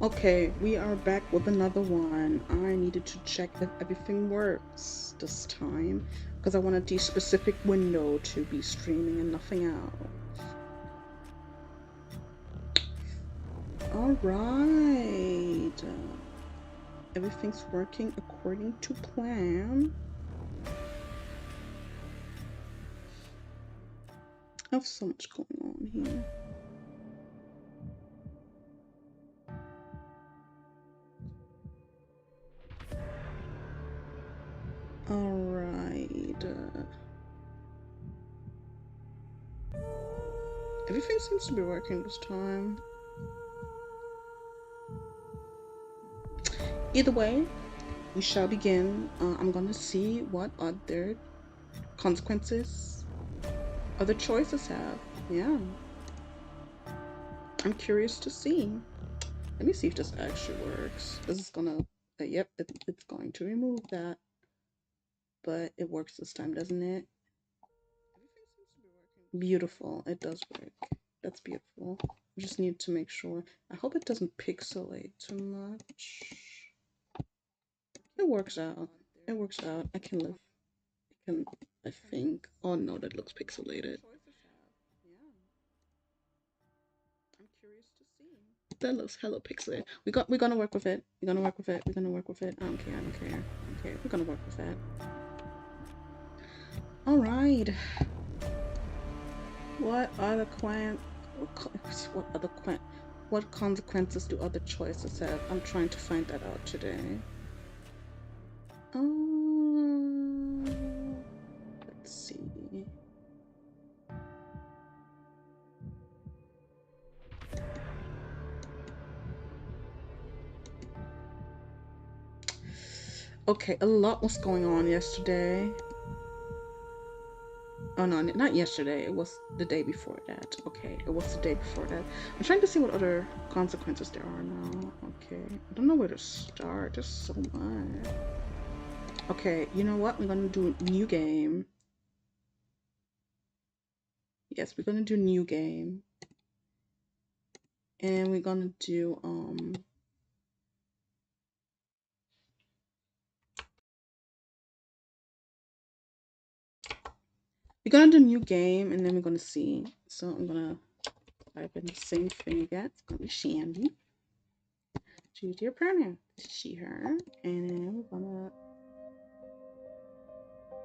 Okay, we are back with another one. I needed to check if everything works this time because I wanted the specific window to be streaming and nothing else. All right. Everything's working according to plan. I have so much going on here. All right. Everything seems to be working this time. Either way, we shall begin. I'm gonna see what other consequences other choices have. Yeah. I'm curious to see. Let me see if this actually works. This is gonna, yep, it's going to remove that. But it works this time, doesn't it? Beautiful. It does work. That's beautiful. I just need to make sure. I hope it doesn't pixelate too much. It works out. It works out. I can live. I think. Oh no, that looks pixelated. That looks hella pixelated. We're gonna work with it. We're gonna work with it. We're gonna work with it. I don't care. I don't care. I don't care. We're gonna work with it. All right. What other what consequences do other choices have? I'm trying to find that out today. Let's see. Okay, a lot was going on yesterday. Oh no, not yesterday. It was the day before that. Okay, it was the day before that. I'm trying to see what other consequences there are now. Okay, I don't know where to start. There's so much. Okay, you know what? We're gonna do new game. Yes, we're gonna do new game. And we're gonna do we're gonna do new game and then we're gonna see. So I'm gonna type in the same thing again. It's gonna be Shandy. Choose your pronoun. She, her. And then we're gonna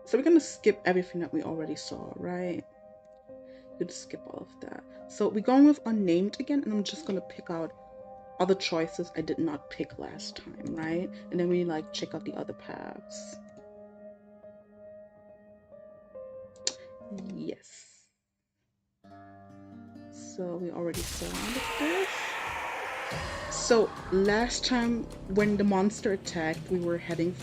so we're gonna skip everything that we already saw, right? We'll just skip all of that. So we're going with unnamed again, and I'm just gonna pick out other choices I did not pick last time, right? And then we like check out the other paths. Yes. So we already saw all of this. So last time when the monster attacked, we were heading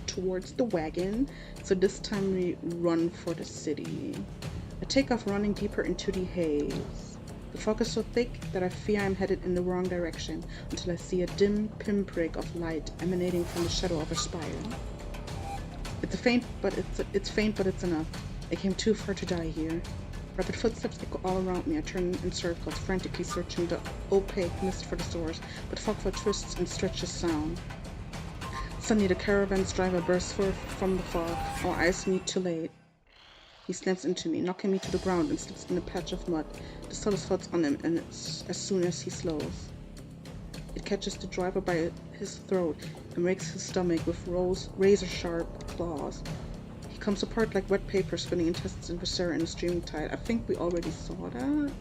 towards the wagon. So this time we run for the city. I take off running deeper into the haze. The fog is so thick that I fear I'm headed in the wrong direction until I see a dim pinprick of light emanating from the shadow of a spire. It's faint, but it's enough. I came too far to die here. Rapid footsteps echo all around me. I turn in circles, frantically searching the opaque mist for the source, but fog twists and stretches sound. Suddenly, the caravan's driver bursts forth from the fog. Our eyes meet too late. He slams into me, knocking me to the ground and slips in a patch of mud. The sun falls on him, and as soon as he slows, it catches the driver by his throat and rakes his stomach with razor-sharp claws. He comes apart like wet paper, spinning intestines and viscera in a streaming tide. I think we already saw that.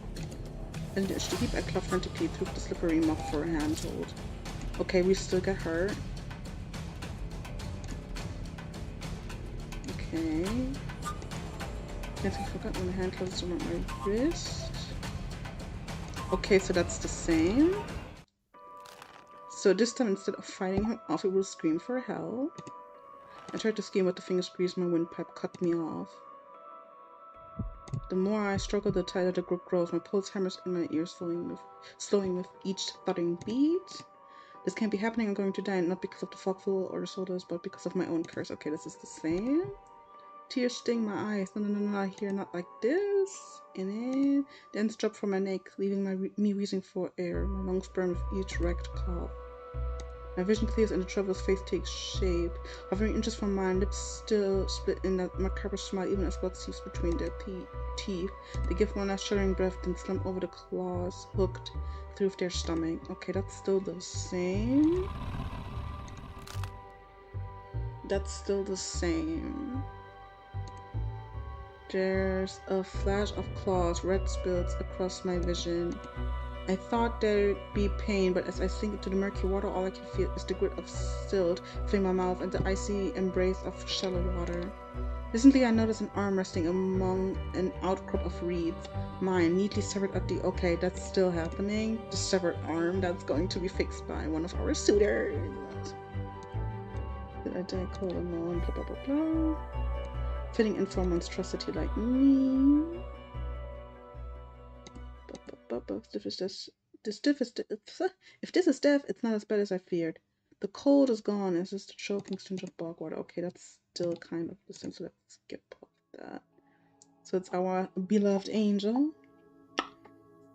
In the heap, I claw frantically through the slippery muck for a handhold. Okay, we still get hurt. Okay. Yes, I forgot when the hand closes around my wrist. Okay, so that's the same. So this time, instead of fighting him off, it will scream for help. I tried to scream, but the fingers squeezed my windpipe, cut me off. The more I struggle, the tighter the grip grows. My pulse hammers in my ears, slowing with each thudding beat. This can't be happening. I'm going to die, not because of the fogful or the sodas, but because of my own curse. Okay, this is the same. Tears sting my eyes. No, here, not like this. And then the ends drop from my neck, leaving me wheezing for air. My lungs burn with each wrecked cough. My vision clears and the traveler's face takes shape. Hovering inches from mine, lips still split in that macabre smile even as blood seeps between their teeth. They give one last shuddering breath, then slump over the claws hooked through their stomach. Okay, that's still the same. That's still the same. There's a flash of claws, red spills across my vision. I thought there'd be pain, but as I sink into the murky water, all I can feel is the grit of silt filling my mouth and the icy embrace of shallow water. Recently, I noticed an arm resting among an outcrop of reeds. Mine, neatly severed at the... Okay, that's still happening. The severed arm that's going to be fixed by one of our suitors. Did I die cold alone? Blah, blah, blah, blah. Fitting in for a monstrosity like me. If this is death, it's not as bad as I feared. The cold is gone. It's just a choking stench of bog water. Okay, that's still kind of the same. So let's skip off that. So it's our beloved angel.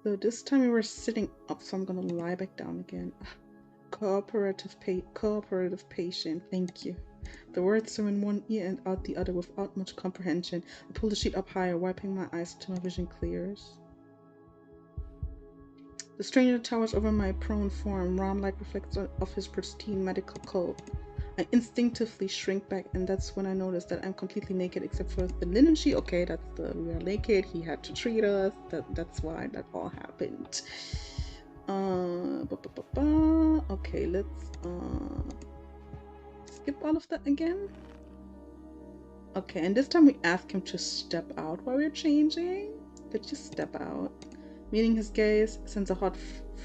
So this time we were sitting up, so I'm gonna lie back down again. Cooperative patient. Thank you. The words are in one ear and out the other without much comprehension. I pull the sheet up higher, wiping my eyes till my vision clears. The stranger towers over my prone form, ram-like reflection of his pristine medical coat. I instinctively shrink back, and that's when I notice that I'm completely naked except for the linen sheet. Okay, that's the we are naked. He had to treat us. That's why that all happened. Okay, let's skip all of that again. Okay, and this time we ask him to step out while we're changing. Let's just step out. Meeting his gaze sends a hot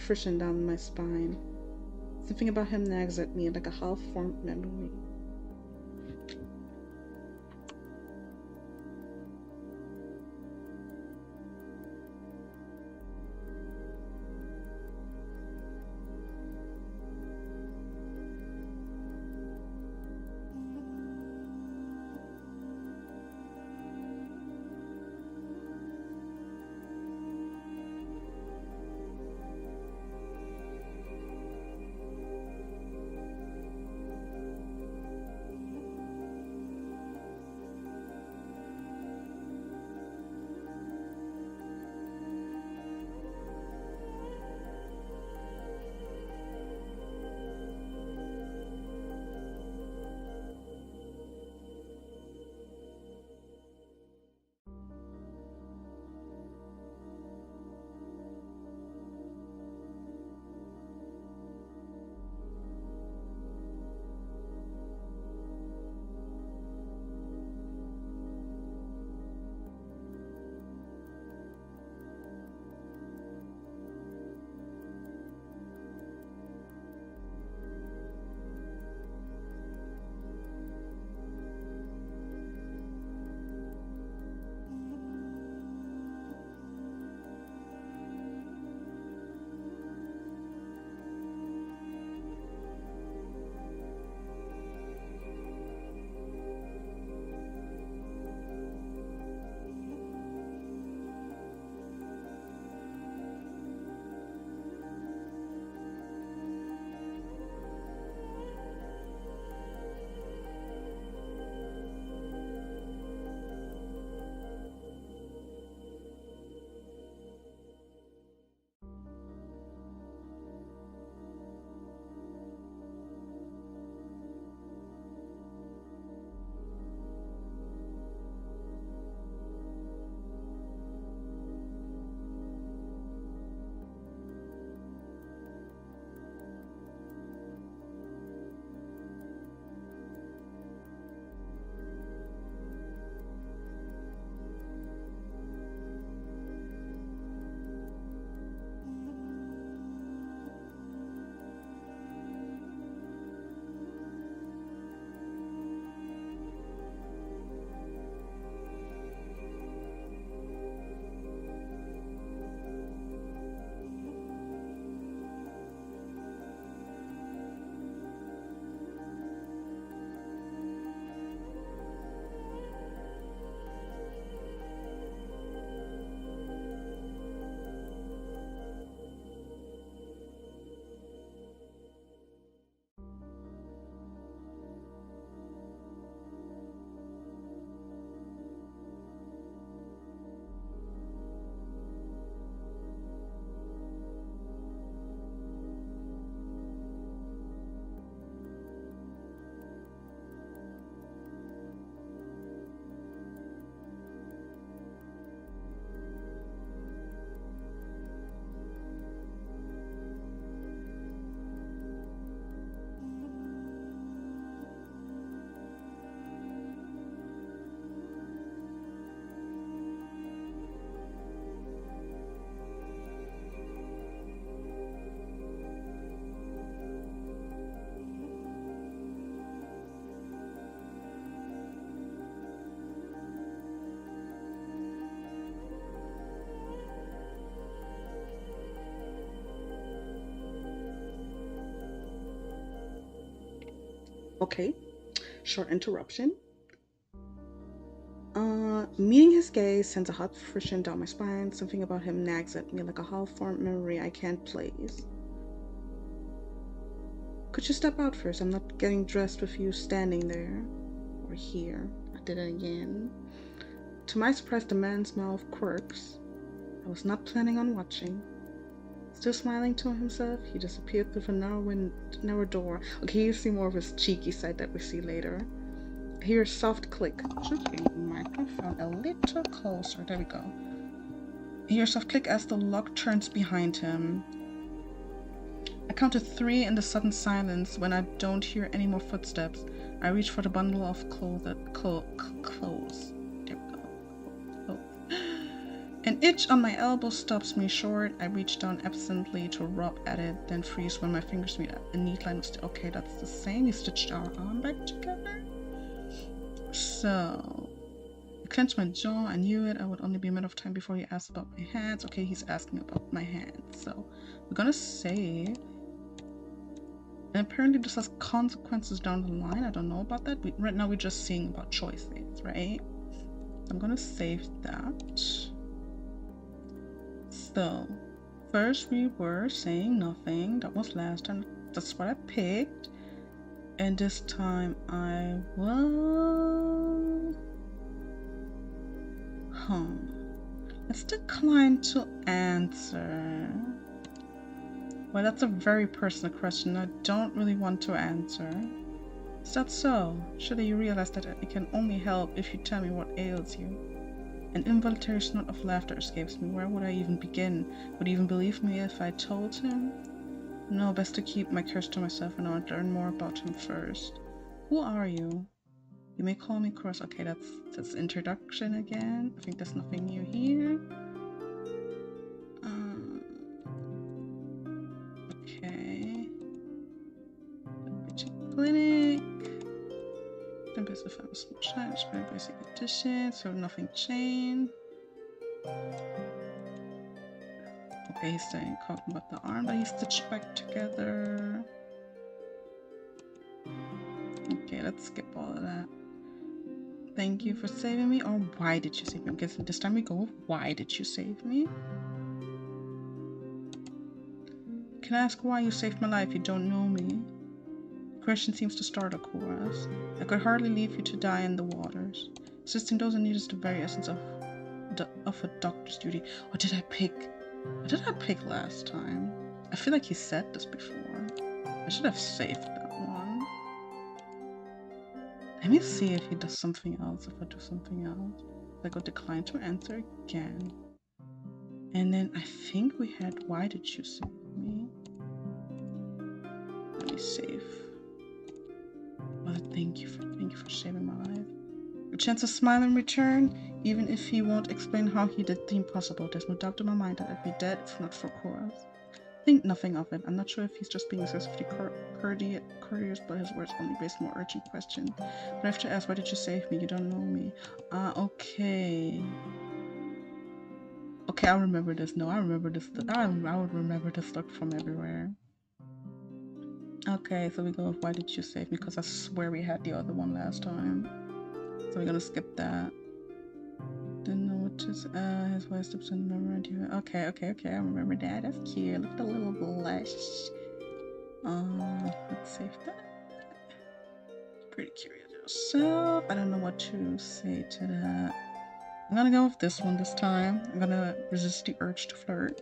frisson down my spine. Something about him nags at me like a half-formed memory. Okay, short interruption. Meeting his gaze sends a hot friction down my spine. Something about him nags at me like a half-formed memory I can't place. Could you step out first? I'm not getting dressed with you standing there. Or here. I did it again. To my surprise, the man's mouth quirks. I was not planning on watching. Still smiling to himself, he disappeared through a narrow door. Okay, you see more of his cheeky side that we see later. I hear a soft click. Should bring the microphone a little closer. There we go. I hear a soft click as the lock turns behind him. I counted 3 in the sudden silence. When I don't hear any more footsteps, I reach for the bundle of clothes. There we go. Clothes. An itch on my elbow stops me short. I reach down absently to rub at it, then freeze when my fingers meet a neat line of okay, that's the same. We stitched our arm back together. So, I clenched my jaw. I knew it. I would only be a matter of time before he asked about my hands. Okay, he's asking about my hands. So, we're gonna save. And apparently this has consequences down the line. I don't know about that. Right now we're just seeing about choices, right? I'm gonna save that. So, first we were saying nothing. That was last time. That's what I picked. And this time I will... Let's decline to answer. Well, that's a very personal question. I don't really want to answer. Is that so? Surely you realize that it can only help if you tell me what ails you. An involuntary snort of laughter escapes me. Where would I even begin? Would he even believe me if I told him? No, best to keep my curse to myself and I want to learn more about him first. Who are you? You may call me Cross. Okay, that's introduction again. I think there's nothing new here. Okay. Clinic. Then best of famous shine, very basic edition, so nothing changed. Okay, he's saying talking about the arm that he stitched back together. Okay, let's skip all of that. Thank you for saving me. Or why did you save me? I'm guessing this time we go with why did you save me? Can I ask why you saved my life? You don't know me. The question seems to start a chorus. I could hardly leave you to die in the waters. Assisting those in need is the very essence of a doctor's duty. What did I pick? What did I pick last time? I feel like he said this before. I should have saved that one. Let me see if he does something else, if I do something else. I go decline to answer again. And then I think we had why did you save me? Let me save. Well, thank you for saving my life. A chance to smile in return, even if he won't explain how he did the impossible. There's no doubt in my mind that I'd be dead if not for Chorus. Think nothing of it. I'm not sure if he's just being excessively courteous, but his words only raise more urgent questions. But I have to ask, why did you save me? You don't know me. Okay. Okay, I'll remember this. No, I remember this. I would remember this look from everywhere. Okay, so we go with why did you save me? Because I swear we had the other one last time. So we're gonna skip that. Didn't know what to his wife steps in the mirror and you. Okay, I remember that. That's cute. Look at the little blush. Let's save that. Pretty curious yourself. I don't know what to say to that. I'm gonna go with this one this time. I'm gonna resist the urge to flirt.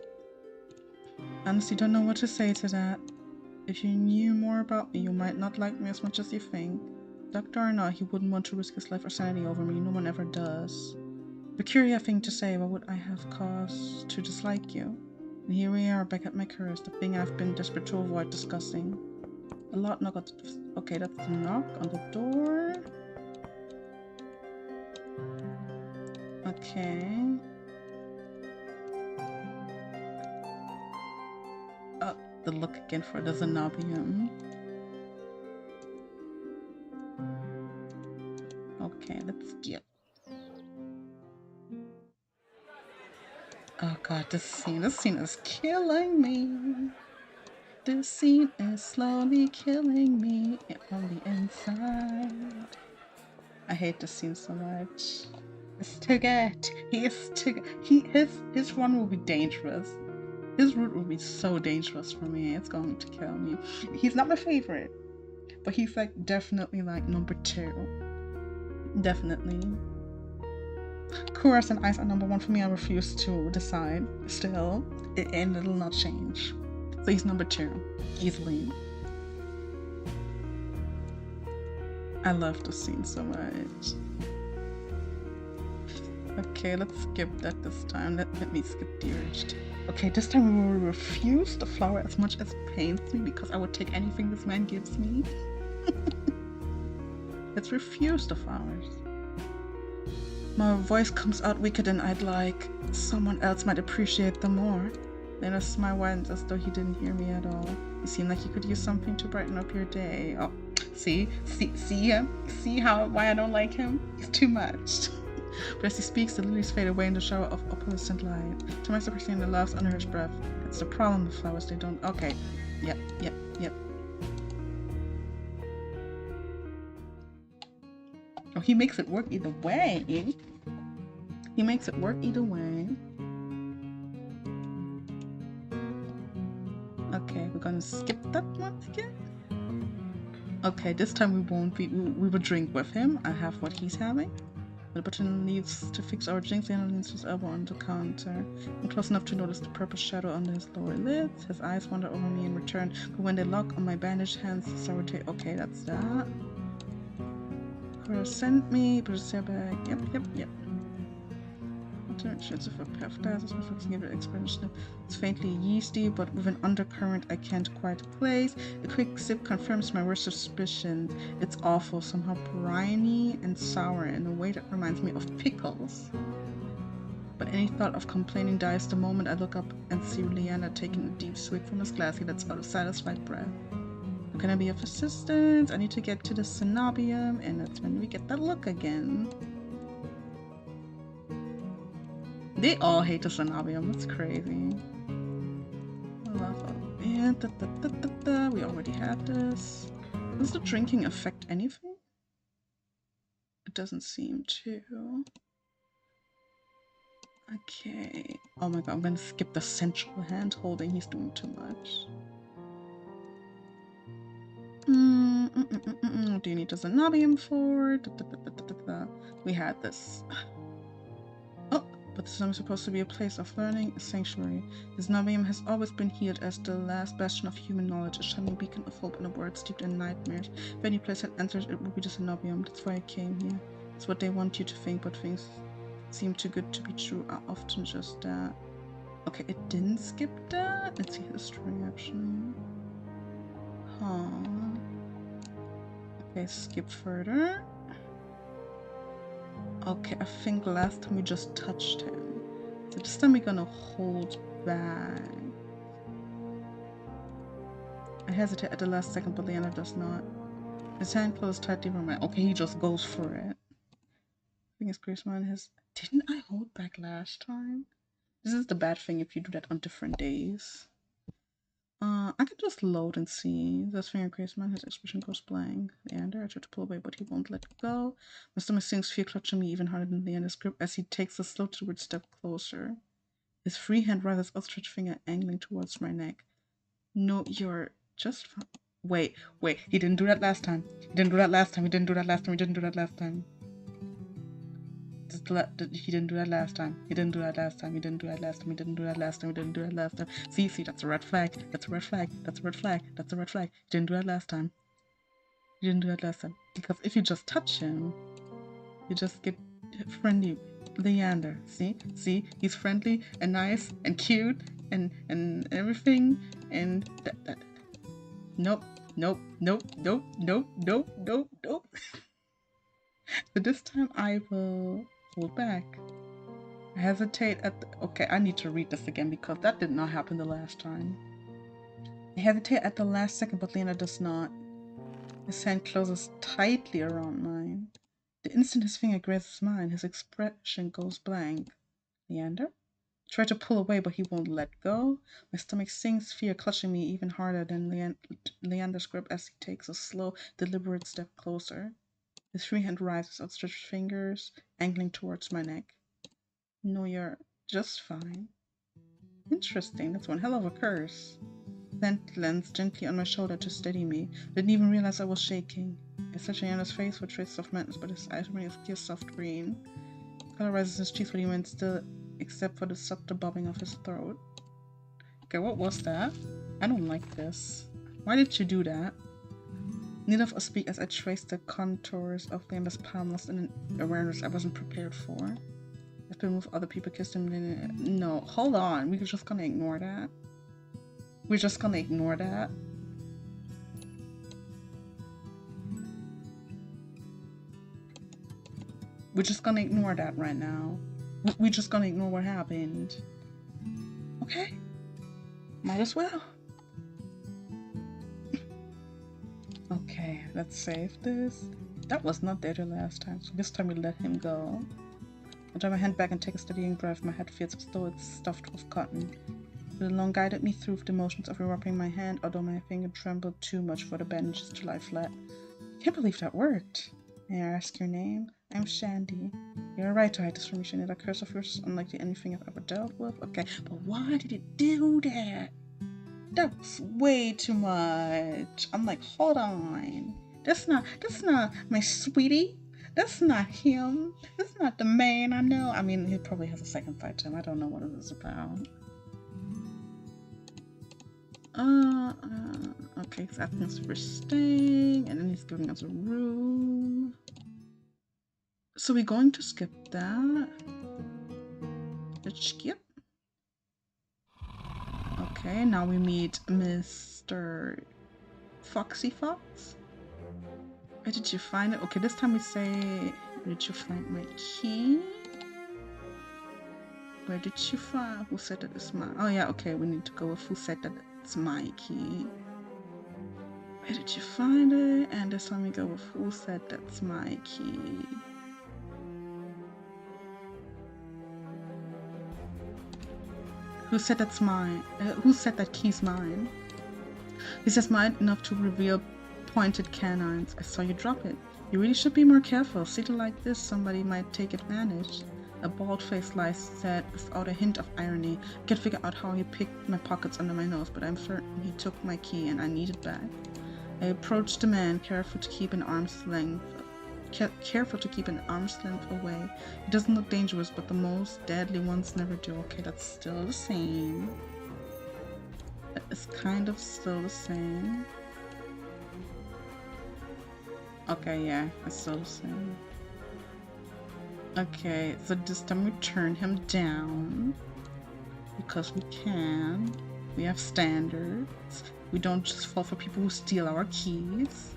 Honestly, don't know what to say to that. If you knew more about me, you might not like me as much as you think. Doctor or not, he wouldn't want to risk his life or sanity over me. No one ever does. Peculiar thing to say, why would I have cause to dislike you? And here we are back at my curse, the thing I've been desperate to avoid discussing. A loud knock on the... Okay, that's the knock on the door. Okay. Oh, the look again for the Zenobium. Okay, let's get... Oh god, this scene is killing me. This scene is slowly killing me on the inside. I hate this scene so much. It's too good. He is too good. His run will be dangerous. His route will be so dangerous for me. It's going to kill me. He's not my favorite, but he's like definitely like number 2. Definitely. Chorus and Ice are number 1 for me. I refuse to decide still, and it'll not change. So he's number 2, easily. I love this scene so much. Okay, let's skip that this time. Let me skip the urge. Okay, this time we will refuse the flower as much as it pains me, because I would take anything this man gives me. Let's refuse the flowers. My voice comes out weaker than I'd like. Someone else might appreciate them more. Then a smile widens as though he didn't hear me at all. You seem like you could use something to brighten up your day. Oh, see him? See why I don't like him? He's too much. But as he speaks, the lilies fade away in the shower of opalescent light. To my surprise, the laughs under his breath. That's the problem with flowers, they don't... Okay. Yep. Oh, he makes it work either way. He makes it work either way. Okay, we're gonna skip that once again. Okay, this time we won't be... We will drink with him. I have what he's having. The button needs to fix our drinks and leans his elbow on the counter. I'm close enough to notice the purple shadow under his lower lids. His eyes wander over me in return, but when they lock on my bandaged hands, the sour taste. Okay, that's that. Send me, put his hair back. Yep. Shades of a peptides, reflecting every expression. It's faintly yeasty, but with an undercurrent I can't quite place. A quick sip confirms my worst suspicions. It's awful, somehow briny and sour in a way that reminds me of pickles. But any thought of complaining dies the moment I look up and see Leander taking a deep swig from his glass. He lets out a satisfied breath. How can I be of assistance? I need to get to the cenobium, and that's when we get that look again. They all hate the cenobium, that's crazy. And we already had this. Does the drinking affect anything? It doesn't seem to. Okay. Oh my god, I'm gonna skip the central hand holding. He's doing too much. Do you need the cenobium for? We had this. Oh, but the Cenobium is supposed to be a place of learning, a sanctuary. The Cenobium has always been hailed as the last bastion of human knowledge, a shining beacon of hope in a world steeped in nightmares. If any place had entered, it would be the Cenobium. That's why I came here. It's what they want you to think, but things seem too good to be true are often just that. Okay, it didn't skip that. Let's see history, actually. Huh. Okay, skip further. Okay, I think last time we just touched him. So this time we're gonna hold back. I hesitate at the last second, but Leander does not. His hand closed tightly over mine. Okay, he just goes for it. I think his grace man has... Didn't I hold back last time? This is the bad thing if you do that on different days. I can just load and see. This finger grace man, his expression goes blank. Leander, I try to pull away, but he won't let go. My stomach sinks, fear clutching me even harder than Leander's grip as he takes a slow deliberate step closer. His free hand rather his outstretched finger angling towards my neck. No, you're just fine. Wait, he didn't do that last time. He didn't do that last time. He didn't do that last time. He didn't do that last time. He didn't do that last time. He didn't do that last time. He didn't do that last time. He didn't do that last time. He didn't do that last time. See, that's a red flag. That's a red flag. That's a red flag. That's a red flag. He didn't do that last time. He didn't do that last time. Because if you just touch him, you just get friendly. Leander. See, he's friendly and nice and cute and everything. And that. Nope. So this time I will hold back. I hesitate at the... Okay, I need to read this again because that did not happen the last time. I hesitate at the last second, but Leander does not. His hand closes tightly around mine. The instant his finger grazes mine, his expression goes blank. Leander? Try to pull away, but he won't let go. My stomach sinks, fear clutching me even harder than Leander's grip as he takes a slow, deliberate step closer. His free hand rises, outstretched fingers angling towards my neck. No, you're just fine. Interesting, that's one hell of a curse. Then glanced gently on my shoulder to steady me. Didn't even realize I was shaking. I searched Leander's face with traces of madness, but his eyes remain a clear soft green. Color rises his cheeks, but he remained still, except for the subtle bobbing of his throat. Okay, what was that? I don't like this. Why did you do that? Neither of us speak as I trace the contours of Leander's palm, lost in an awareness I wasn't prepared for. I've been with other people, kissed him. No, hold on. We're just gonna ignore that. We're just gonna ignore that. We're just gonna ignore that right now. We're just gonna ignore what happened. Okay? Might as well. Okay, let's save this. That was not there the last time, so this time we let him go. I draw my hand back and take a steadying breath. My head feels as though it's stuffed with cotton. The long guided me through the motions of rewrapping my hand, although my finger trembled too much for the bandages to lie flat. I can't believe that worked. May I ask your name? I'm Shandy. You're right to hide this from me, Shandy. That curse of yours is unlike anything I've ever dealt with. Okay, but why did it do that? That's way too much. I'm like, hold on. That's not my sweetie. That's not him. That's not the man I know. I mean, he probably has a second side to him. I don't know what it is about. Okay, he's asking us for staying, and then he's giving us a room. So we're going to skip that. Let's skip. Okay, now we meet Mr. Foxy Fox. Where did you find it? Okay, this time we say, where did you find my key? Where did you find? Who said that it's mine? Oh yeah, okay, we need to go with who said that it's my key. Where did you find it? And this time we go with who said that's my key. Who said that's mine? Who said that key's mine? He says mine enough to reveal pointed canines. I saw you drop it. You really should be more careful. See it like this, somebody might take advantage. A bald-faced lie said without a hint of irony. I can't figure out how he picked my pockets under my nose, but I'm certain he took my key and I need it back. I approached the man, careful to keep an arm's length away. He doesn't look dangerous, but the most deadly ones never do. Okay, that's still the same. That is kind of still the same. Okay, yeah, it's still the same. Okay, so this time we turn him down. Because we can. We have standards. We don't just fall for people who steal our keys.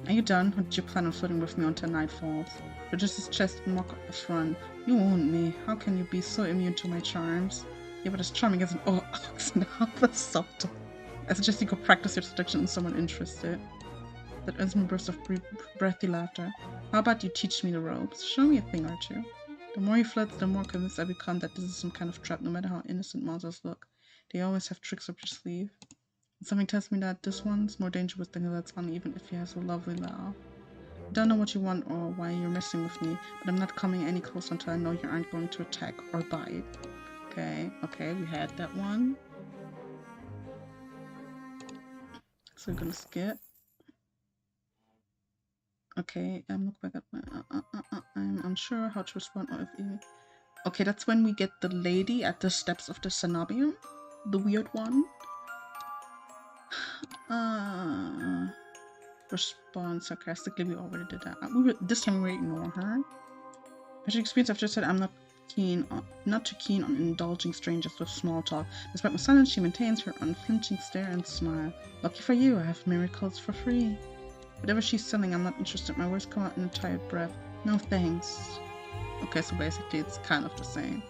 Are you done? Or did you plan on flirting with me until night falls? Reduce his chest and mock a front. You wound me. How can you be so immune to my charms? Yeah, but as charming as an ox and that's subtle. I suggest you go practice your seduction on someone interested. That ends my burst of breathy laughter. How about you teach me the ropes? Show me a thing or two. The more he flirts, the more convinced I become that this is some kind of trap, no matter how innocent monsters look. They always have tricks up your sleeve. And something tells me that this one's more dangerous than he lets on, even if he has a lovely laugh. I don't know what you want or why you're messing with me, but I'm not coming any closer until I know you aren't going to attack or bite. Okay, we had that one. So we're gonna skip. Okay, look back at my, I'm unsure how to respond or if you... Okay, that's when we get the lady at the steps of the Cenobium. The weird one. Respond sarcastically, we already did that. This time we ignore her. As your experience, I've just said I'm not too keen on indulging strangers with small talk. Despite my silence, she maintains her unflinching stare and smile. Lucky for you, I have miracles for free. Whatever she's selling, I'm not interested. My words come out in a tired breath. No thanks. Okay, so basically it's kind of the same.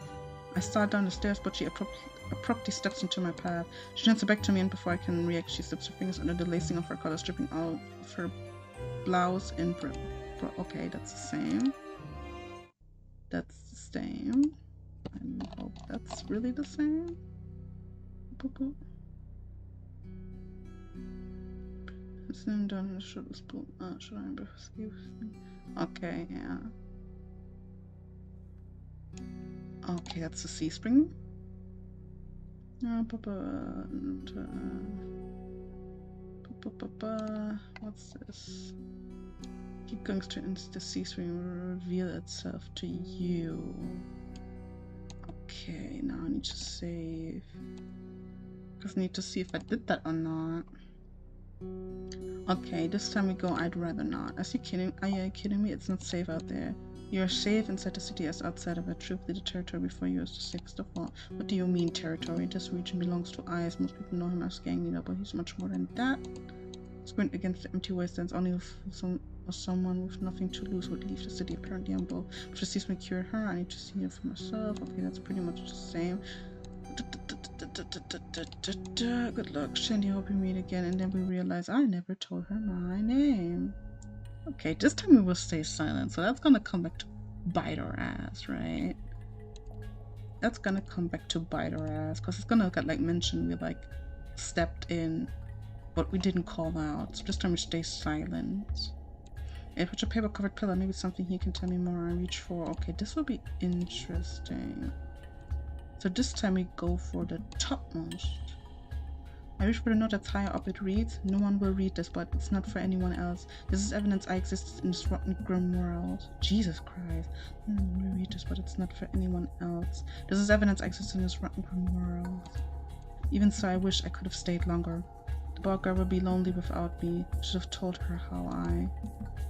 I start down the stairs, but she abruptly steps into my path. She turns her back to me, and before I can react, she slips her fingers under the lacing of her collar, stripping out of her blouse and bra. Okay, that's the same. That's the same. I hope that's really the same? Boop, boop. It's named down the should I be excuse me? Okay, yeah. Okay, that's the sea spring. What's this? Keep going straight into the sea spring will reveal itself to you. Okay, now I need to save. Because I need to see if I did that or not. Okay, this time we go, I'd rather not. Are you kidding me? It's not safe out there. You're safe inside the city as outside of it. Truthfully, the territory before you is the sixth of all. What do you mean, territory? This region belongs to Ice. Most people know him as gang leader, but he's much more than that. Sprint against the empty wastelands. Only if someone with nothing to lose would leave the city. Apparently, I'm both. If the season cured her, I need to see it for myself. Okay, that's pretty much the same. Good luck, Shandy. Hope we meet again. And then we realize I never told her my name. Okay, this time we will stay silent, so that's gonna come back to bite our ass, right? That's gonna come back to bite our ass, because it's gonna get like mentioned we like stepped in, but we didn't call out. So this time we stay silent. Hey, put your paper covered pillow, maybe something he can tell me more I reach for. Okay, this will be interesting. So this time we go for the topmost. I reach for the note that's higher up. It reads, no one will read this, but it's not for anyone else. This is evidence I exist in this rotten, grim world. Jesus Christ. No one will read this, but it's not for anyone else. This is evidence I exist in this rotten, grim world. Even so, I wish I could have stayed longer. The bald girl would be lonely without me. I should have told her how I...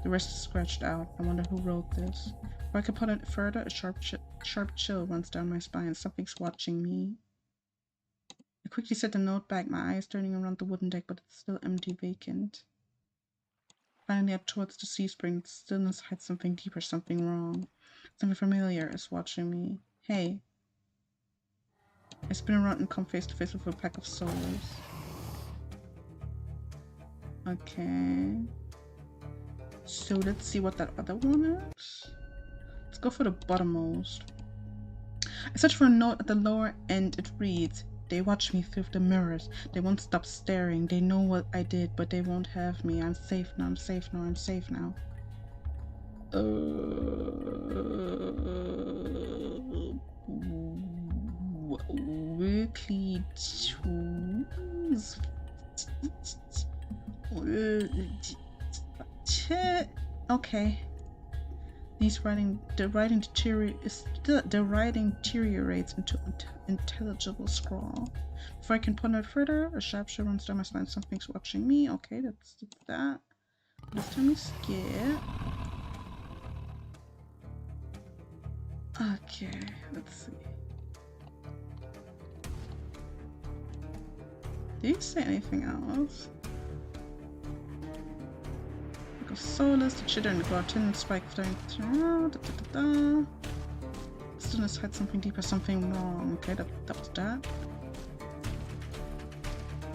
The rest is scratched out. I wonder who wrote this. Before I can put it further, a sharp chill runs down my spine. Something's watching me. I quickly set the note back, my eyes turning around the wooden deck, but it's still empty, vacant. Finally up towards the sea spring, the stillness hides something deeper, something wrong. Something familiar is watching me. Hey. I spin around and come face to face with a pack of souls. Okay. So let's see what that other one is. Let's go for the bottommost. I search for a note at the lower end. It reads, they watch me through the mirrors. They won't stop staring. They know what I did, but they won't have me. I'm safe now. I'm safe now. I'm safe now. Weekly tools. Okay. The writing deteriorates into intelligible scrawl. Before I can ponder it further, a sharp chill runs down my spine. Something's watching me. Okay, that's that. This time we skip. Okay, let's see. Did you say anything else? Of soulless, the chitter and the gluten spike flying through. Stillness had something deeper, something wrong. Okay, that was that.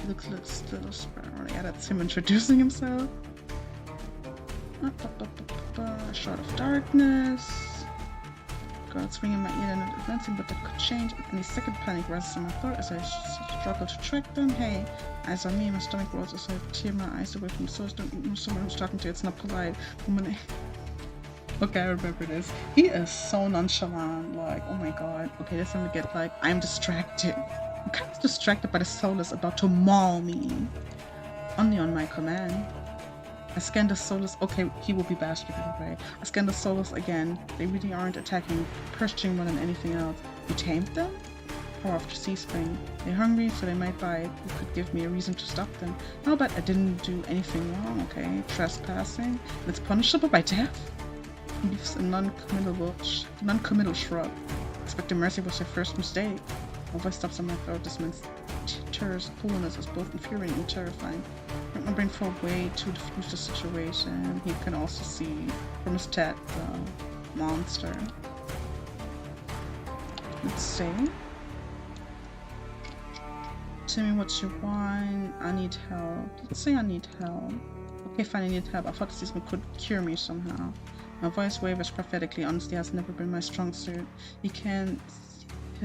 Looks little sparrow. Yeah, that's him introducing himself. Shard of darkness. Guards ringing my ear and not advancing, but that could change. Any second panic rises in my throat as I struggle to track them. Hey, eyes on me, my stomach rolls as I tear my eyes away from the source. Don't know someone who's talking to. It's not polite. Okay, I remember this. He is so nonchalant. Like, oh my god. Okay, this time we get like, I'm distracted. I'm kind of distracted by the soulless about to maul me. Only on my command. I scan the soulless. Okay, he will be basking, right? I scan the soulless again. They really aren't attacking, pursuing more than anything else. You tamed them? Power off the sea spring. They're hungry, so they might bite. You could give me a reason to stop them. How about I didn't do anything wrong, okay? Trespassing. It's punishable by death? He leaves a non-committal shrug. Expecting mercy was her first mistake. My voice stops on my throat. This man's terror's coolness is both infuriating and terrifying. My brain fell way to diffuse the situation. He can also see from his tat the monster. Let's see. Tell me what you want. I need help. Let's say I need help. Okay, fine, I need help. I thought this could cure me somehow. My voice wavers prophetically. Honestly, has never been my strong suit. You can't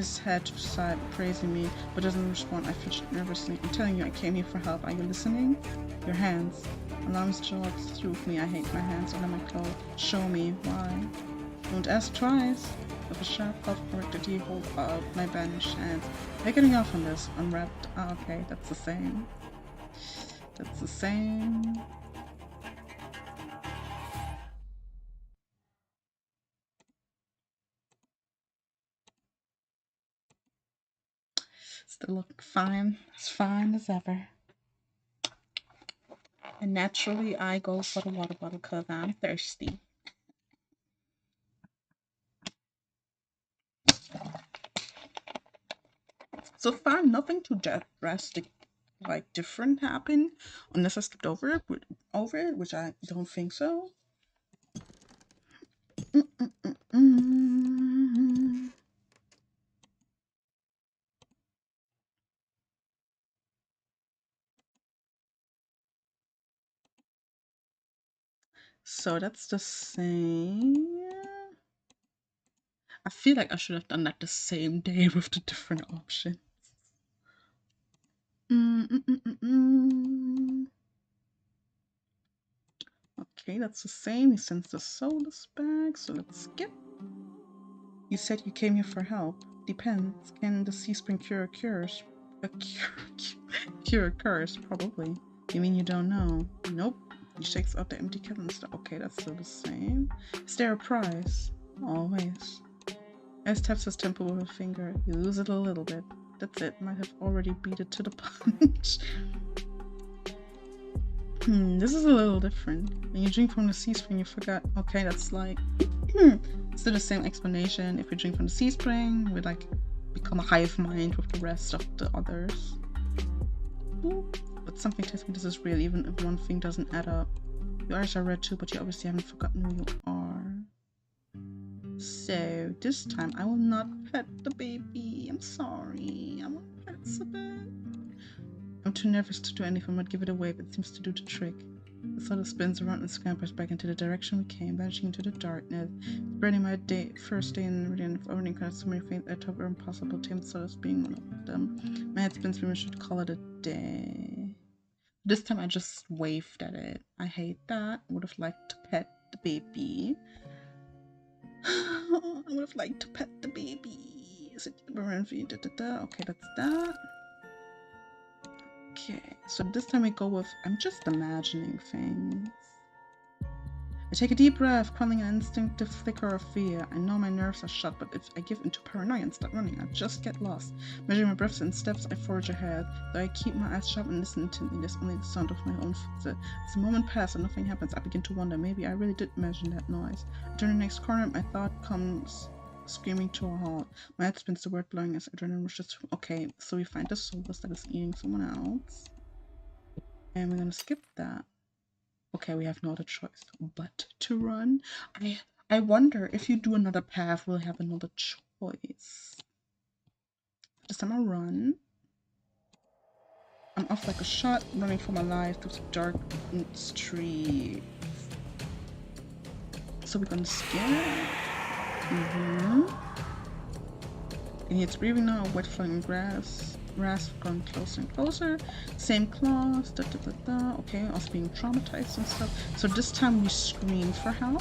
his head to the side, praising me, but doesn't respond. I fidget nervously. I'm telling you, I came here for help. Are you listening? Your hands. Alarms jogs through me. I hate my hands under my clothes. Show me. Why? Don't ask twice. With a sharp, self-corrected hold out my bandaged hands. They're getting off on this. Unwrapped. Ah, okay, that's the same. That's the same. Still look fine. As fine as ever. And naturally, I go for the water bottle because I'm thirsty. So far, nothing too drastic, like different happened, unless I skipped over it, which I don't think so. So that's the same. I feel like I should have done that the same day with the different options. Okay, that's the same. He sends the soulless back, so let's skip. You said you came here for help. Depends. Can the sea spring cure a curse? Cure a curse? Probably. You mean you don't know? Nope. He shakes out the empty canister. Okay, that's still the same. Is there a prize? Always. As taps his temple with a finger, you lose it a little bit. That's it. Might have already beat it to the punch. This is a little different. When you drink from the sea spring, you forgot. Okay, that's like still the same explanation. If we drink from the sea spring, we like become a hive mind with the rest of the others. But something tells me this is real, even if one thing doesn't add up. Your eyes are red too, but you obviously haven't forgotten who you are. So this time I will not pet the baby. I'm sorry. I won't pet so bad. I'm too nervous to do anything but give it away, but it seems to do the trick. The sort of spins around and scampers back into the direction we came, vanishing into the darkness. Spreading my first day in the region of owning kind of so many things I thought were impossible, tame sort of being one of them. My head spins, we should call it a day. This time I just waved at it. I hate that. I would have liked to pet the baby. I would have liked to pet the baby. Is it okay, that's that. Okay, so this time we go with I'm just imagining things. I take a deep breath, quelling an instinctive flicker of fear. I know my nerves are shut, but if I give into paranoia and start running, I just get lost. Measuring my breaths and steps, I forge ahead. Though I keep my eyes shut and listen intently, there's only the sound of my own footsteps. As the moment passes and nothing happens, I begin to wonder, maybe I really did imagine that noise. I turn the next corner, my thought comes screaming to a halt. My head spins, the word blowing as adrenaline rushes. Okay, so we find the soulless that is eating someone else. And we're gonna skip that. Okay, we have no other choice but to run. I wonder if you do another path, we'll have another choice. This time I run. I'm off like a shot, running for my life through the dark street. So we're gonna skip. And it's breathing now, wet flowing grass. Rasp going closer and closer. Same claws. Okay, us being traumatized and stuff. So this time we scream for help.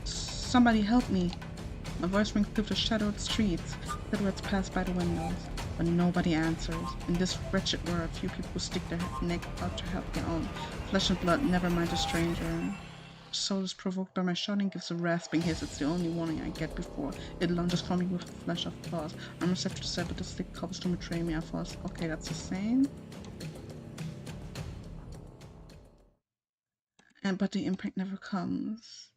Somebody help me. My voice rings through the shadowed streets. Silhouettes pass by the windows, but nobody answers. In this wretched world, few people stick their neck out to help their own. Flesh and blood, never mind a stranger. Soul is provoked by my shouting, gives a rasping hiss. It's the only warning I get before it lunges for me with a flash of claws. I'm receptive to say, but the stick comes to betray me. I force. Okay, that's the same. But the impact never comes.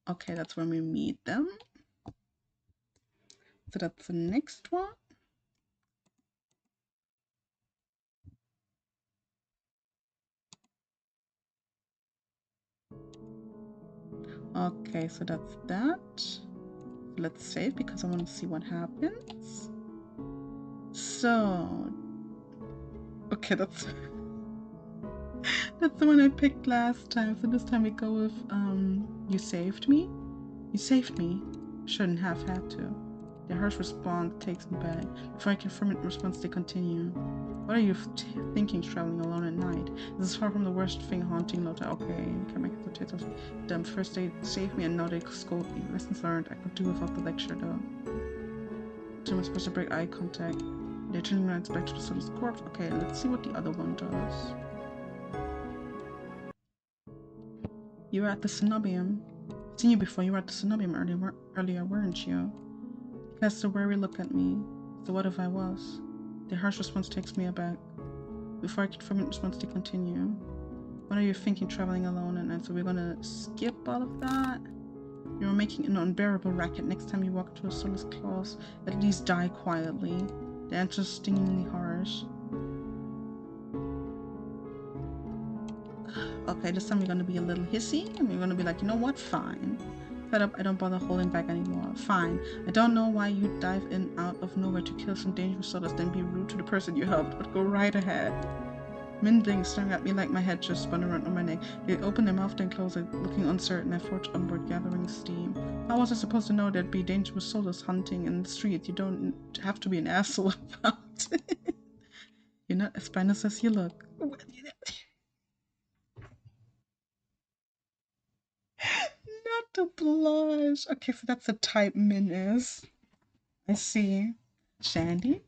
Okay, that's when we meet them. So that's the next one. Okay, so that's that. Let's save because I want to see what happens. So, okay, that's the one I picked last time. So this time we go with you saved me. You saved me. Shouldn't have had to. The harsh response takes me back. Before I can form a response, they continue. What are you thinking traveling alone at night? This is far from the worst thing haunting Lota. Okay, can make potatoes. Them first they saved me and now they scold me. Lessons learned. I could do without the lecture though. So I'm supposed to break eye contact. They're turning around back to the Soda's corpse. Okay, let's see what the other one does. You were at the Cenobium. I've seen you before. You were at the Cenobium earlier, weren't you? He casts a wary look at me. So what if I was? The harsh response takes me aback. Before I can form a response, they continue. What are you thinking traveling alone? And so we're gonna skip all of that. You're making an unbearable racket. Next time you walk to a Solace claws, at least die quietly. The answer's stingingly harsh. Okay, this time you're gonna be a little hissy, and you're gonna be like, you know what? Fine. Fed up, I don't bother holding back anymore. Fine. I don't know why you dive in out of nowhere to kill some dangerous Sodas, then be rude to the person you helped, but go right ahead. Mindling staring at me like my head just spun around on my neck. They opened their mouth then closed it, looking uncertain. I forged onward, gathering steam. How was I supposed to know there'd be dangerous Sodas hunting in the street? You don't have to be an asshole about it. You're not as spineless as you look. Not to blush. Okay, so that's a type Min is. I see. Shandy?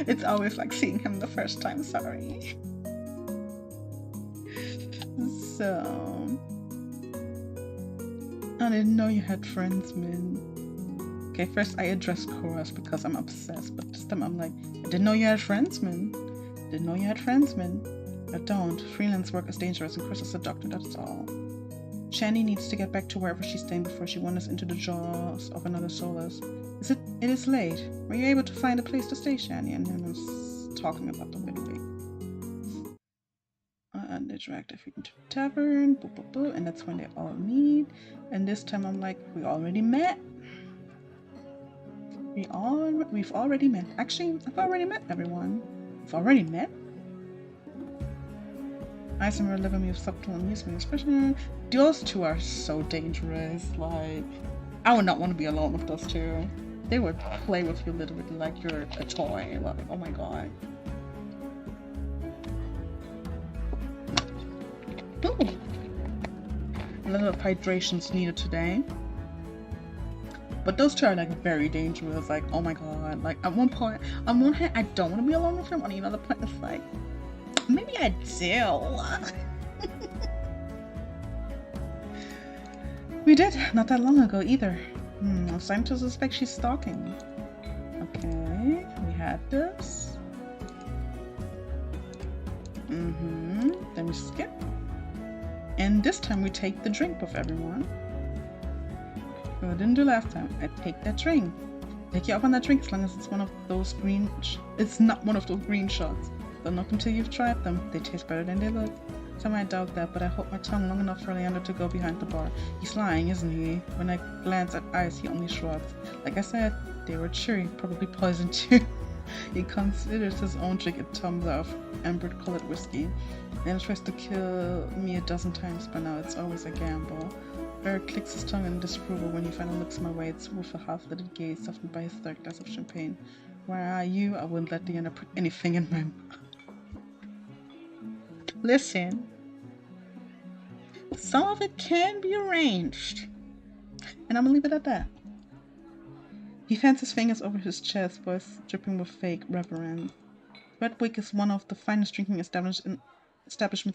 It's always like seeing him the first time, sorry. So... I didn't know you had friends, Min. Okay, first I address Chorus because I'm obsessed, but this time I'm like, I didn't know you had friends, Min. Didn't know you had friends, Min. I don't. Freelance work is dangerous and Chris is a doctor, that's all. Shandy needs to get back to wherever she's staying before she wanders into the jaws of another Solace. It is late. Were you able to find a place to stay, Shandy? And then was talking about the wedding. And they dragged her into the tavern, boo, boo, boo, and that's when they all meet. And this time I'm like, we already met. We've already met. Actually, I've already met everyone. We've already met? Isomer 11 me with subtle amusement, especially those two are so dangerous. Like, I would not want to be alone with those two. They would play with you literally like you're a toy. Like, oh my god. Ooh. A little of hydration's needed today. But those two are like very dangerous. Like, oh my god. Like, at one point, on one hand, I don't want to be alone with him. On the other point, it's like, maybe I do. We did, not that long ago either. I'm starting to suspect she's stalking. Okay, we had this. Then we skip. And this time we take the drink with everyone. Well, I didn't do last time. I take that drink. Take you up on that drink as long as it's one of those green... It's not one of those green shots. Don't knock until you've tried them. They taste better than they look. Some might doubt that, but I hold my tongue long enough for Leander to go behind the bar. He's lying, isn't he? When I glance at Ice, he only shrugs. Like I said, they were cheery, probably poisoned too. He considers his own drink a tumbler of amber-colored whiskey. Leander tries to kill me a dozen times by now. It's always a gamble. Barrett clicks his tongue in disapproval when he finally looks my way. It's with a half-lit gaze, softened by his third glass of champagne. Where are you? I wouldn't let Leander put anything in my mouth. Listen, some of it can be arranged, and I'm gonna leave it at that. He fans his fingers over his chest, voice dripping with fake reverence. Redwick is one of the finest drinking establishments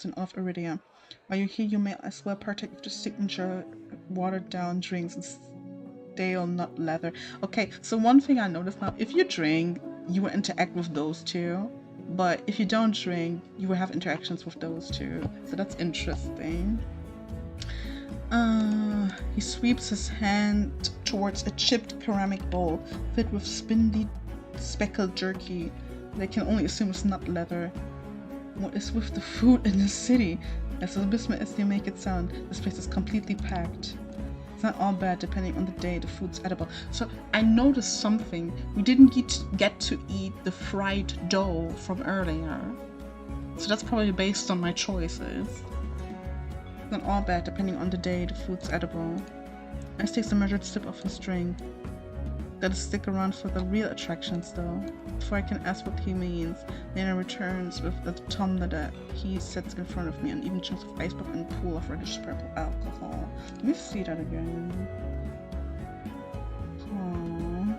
in all of Iridia. While you're here, you may as well partake of the signature watered-down drinks and stale nut leather. Okay, so one thing I noticed now, if you drink, you will interact with those two. But if you don't drink, you will have interactions with those two. So that's interesting. He sweeps his hand towards a chipped ceramic bowl filled with spindly, speckled jerky. They can only assume it's not leather. What is with the food in the city? As abysmal as they make it sound, this place is completely packed. It's not all bad, depending on the day, the food's edible. So I noticed something. We didn't get to eat the fried dough from earlier. So that's probably based on my choices. It's not all bad, depending on the day, the food's edible. Ice takes a measured sip of his drink. Gotta stick around for the real attractions though. Before I can ask what he means, Lena returns with a tumbler that he sets in front of me, and even chunks of ice pop and a pool of reddish purple alcohol. Let me see that again. Aww.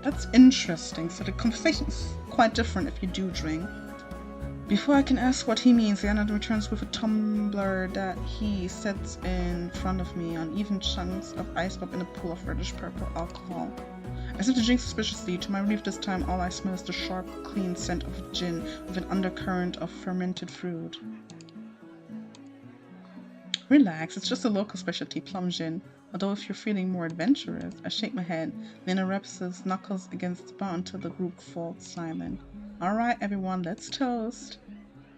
That's interesting. So the conversation is quite different if you do drink. Before I can ask what he means, Leonard returns with a tumbler that he sets in front of me on even chunks of ice pop in a pool of reddish purple alcohol. I sip the drink suspiciously. To my relief this time, all I smell is the sharp, clean scent of gin with an undercurrent of fermented fruit. Relax, it's just a local specialty, plum gin. Although if you're feeling more adventurous, I shake my head. Lena rubs his knuckles against the bar until the group falls silent. Alright everyone, let's toast.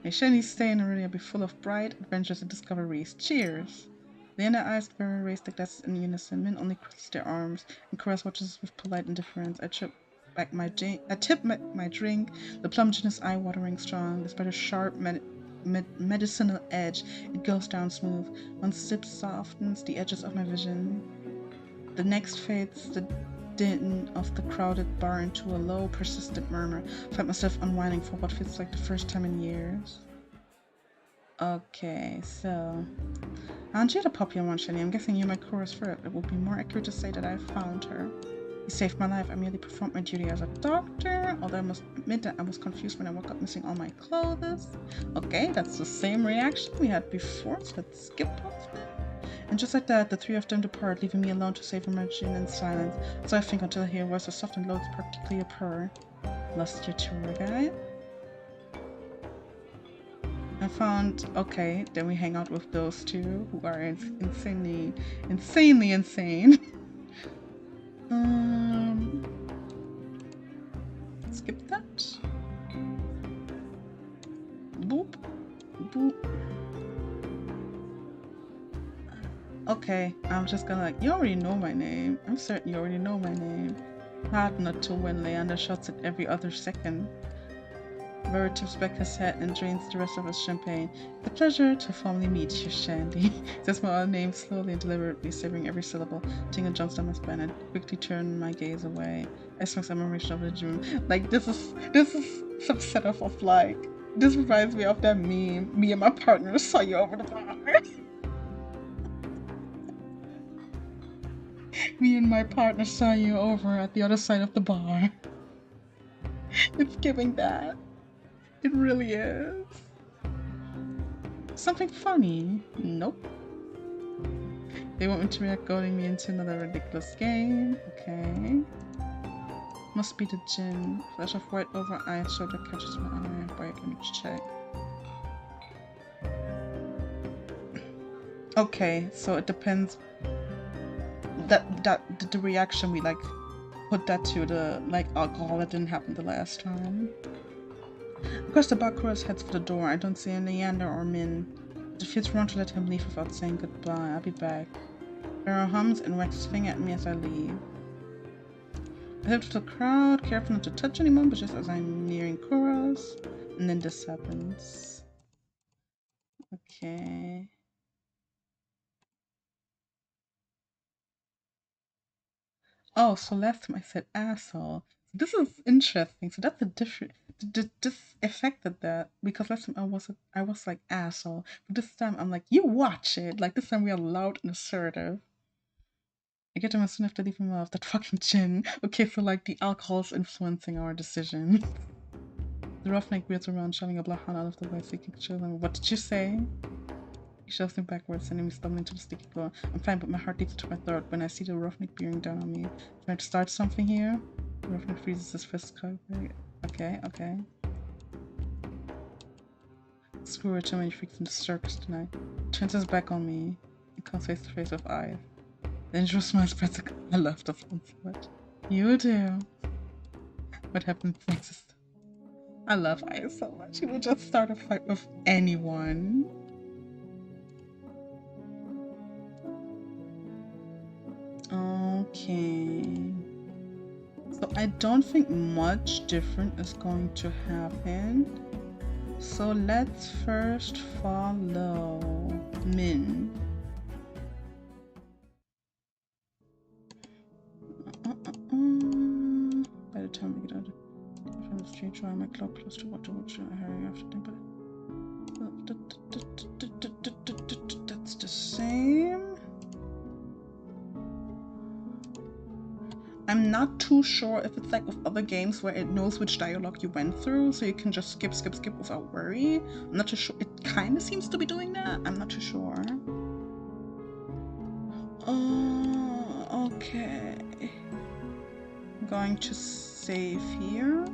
May Shani's stay in Aurelia be full of bright adventures and discoveries. Cheers! Lena eyes Vera raise the glasses in unison. Men only cross their arms, and Chorus watches with polite indifference. I tip back my drink. The plum gin is eye-watering strong. Despite a sharp medicinal edge, it goes down smooth. One sip softens the edges of my vision. The next fades the din of the crowded bar into a low, persistent murmur. I find myself unwinding for what feels like the first time in years. Okay, so... Aren't you the popular one, Shani? I'm guessing you're my chorus for it. It would be more accurate to say that I found her. You saved my life. I merely performed my duty as a doctor. Although I must admit that I was confused when I woke up missing all my clothes. Okay, that's the same reaction we had before, so let's skip off that. And just like that, the three of them depart, leaving me alone to savor my gin in silence. So I think until I hear a voice so soft and low, it's practically a purr. Lost your tour guide? I found, okay, then we hang out with those two who are insanely insane. Skip that. Boop. Boop. Okay, I'm just gonna like, you already know my name. I'm certain you already know my name. Hard not to when Leander shouts it every other second. Vera tips back his head and drains the rest of his champagne. It's a pleasure to formally meet you, Shandy. Says my own name slowly and deliberately, savoring every syllable. Tingle jumps down my spine. I quickly turn my gaze away. I smell admiration over the gym. Like this is some setup of like, this reminds me of that meme. Me and my partner saw you over the bar. Me and my partner saw you over at the other side of the bar. It's giving that. It really is. Something funny? Nope. They want me to react, goading me into another ridiculous game. Okay. Must be the gin. Flash of white over eye shoulder catches my eye. Wait, let me check. Okay, so it depends. The reaction we like put that to the like alcohol that didn't happen the last time. Of course, the Bacchus heads for the door. I don't see any Leander or Min. It feels wrong to let him leave without saying goodbye. I'll be back. Pharaoh hums and wags his finger at me as I leave. I head to the crowd, careful not to touch anyone, but just as I'm nearing Koros, and then this happens. Okay. Oh, so last time I said asshole. This is interesting. So that's a different. This affected that because last time I was like asshole, but this time I'm like you watch it. Like this time we are loud and assertive. I get him as soon after leaving off that fucking gin. Okay, so like the alcohol's influencing our decision. The roughneck wheels around, shoving a black hand out of the way so he can chill them. What did you say? He shoves me backwards, sending me stumbling to the sticky floor. I'm fine, but my heart leaps to my throat when I see the roughneck bearing down on me. Trying to start something here? The roughneck freezes his fist. Okay. Screw it, too many freaks in the circus tonight. Turns his back on me and comes face to face with eyes. The intro smile spreads. I love this one so much. You do. What happens next is... I love Aya so much. He will just start a fight with anyone. Okay. So I don't think much different is going to happen. So let's first follow Min. By the time we get out from the street, drawing my cloak close to what I hurry after them, but that's the same. I'm not too sure if it's like with other games where it knows which dialogue you went through, so you can just skip without worry. I'm not too sure. It kind of seems to be doing that. I'm not too sure. Oh, okay. I'm going to save here.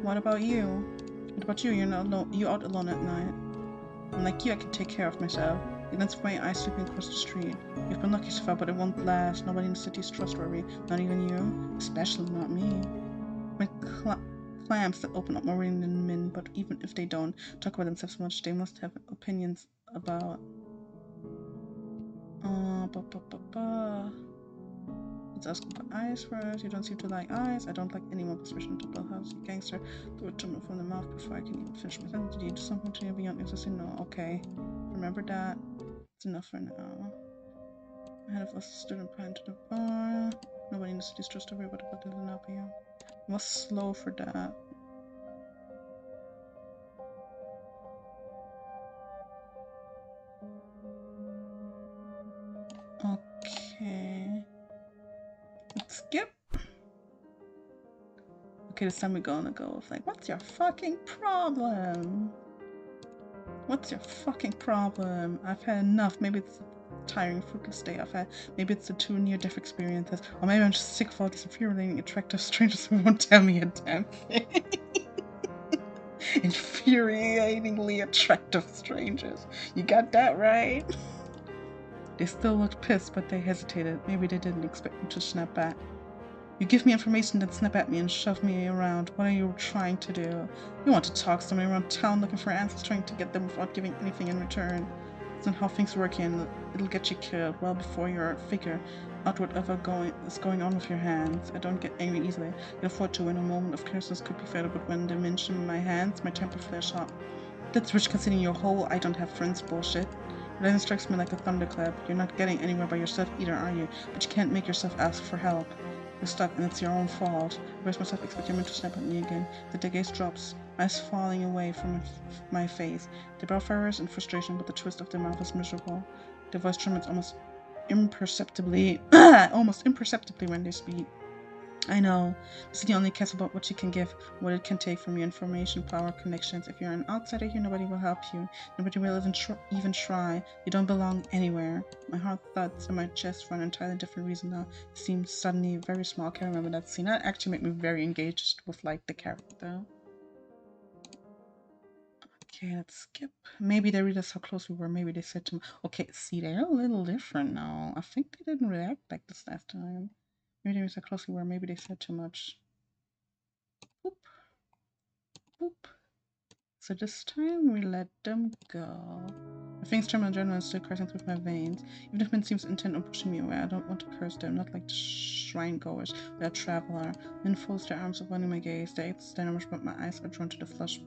What about you? What about you? You're not alone. You out alone at night. Unlike you, I can take care of myself. You glance at my eyes sweeping across the street. You've been lucky so far, but it won't last. Nobody in the city is trustworthy. Not even you. Especially not me. My clams that open up more reading than Min, but even if they don't talk about themselves much, they must have opinions about... Let's ask about eyes first. You don't seem to like eyes. I don't like anyone, especially double house gangster. The word coming from the mouth before I can even finish my sentence. Did you do something to you beyond existing? No. Okay. Remember that. It's enough for now. Ahead of us, student pine to the bar. Nobody in the city is trustworthy, but about this not be. I was slow for that. Okay. Let's skip. Okay, this time we're gonna go with like, what's your fucking problem? What's your fucking problem? I've had enough. Maybe it's a tiring, fruitless day I've had. Maybe it's the 2 near-death experiences. Or maybe I'm just sick of all these infuriating, attractive strangers who won't tell me a damn thing. Infuriatingly attractive strangers. You got that right? They still looked pissed, but they hesitated. Maybe they didn't expect me to snap back. You give me information, then snap at me and shove me around. What are you trying to do? You want to talk to somebody around town looking for answers, trying to get them without giving anything in return. That's not how things work, and it'll get you killed well before you figure out whatever is going on with your hands. I don't get angry easily. I can afford to when a moment of curses could be fatal, but when they mention my hands, my temper flares up. That's rich considering your whole I don't have friends bullshit. It then strikes me like a thunderclap. You're not getting anywhere by yourself either, are you? But you can't make yourself ask for help. You're stuck and it's your own fault. I brace myself, expecting him to snap at me again. The gaze drops, eyes falling away from my face. They brow furrows in frustration, but the twist of their mouth is miserable. Their voice trembles almost imperceptibly when they speak. I know. The city only cares about what you can give, what it can take from you, information, power, connections. If you're an outsider here, nobody will help you. Nobody will even try. You don't belong anywhere. My heart thuds in my chest for an entirely different reason now. It seems suddenly very small. I can't remember that scene. That actually made me very engaged with like the character. Okay, let's skip. Maybe they read us how close we were. Maybe they said to me, okay, see, they're a little different now. I think they didn't react like this last time. Maybe they read us how close we were. Maybe they said too much. Boop. Boop. So this time we let them go. My things terminal adrenaline is still coursing through my veins. Even if Min seems intent on pushing me away, I don't want to curse them, not like the shrine goers, that traveler. Min folds their arms around my gaze. They stand much, but my eyes are drawn to the flush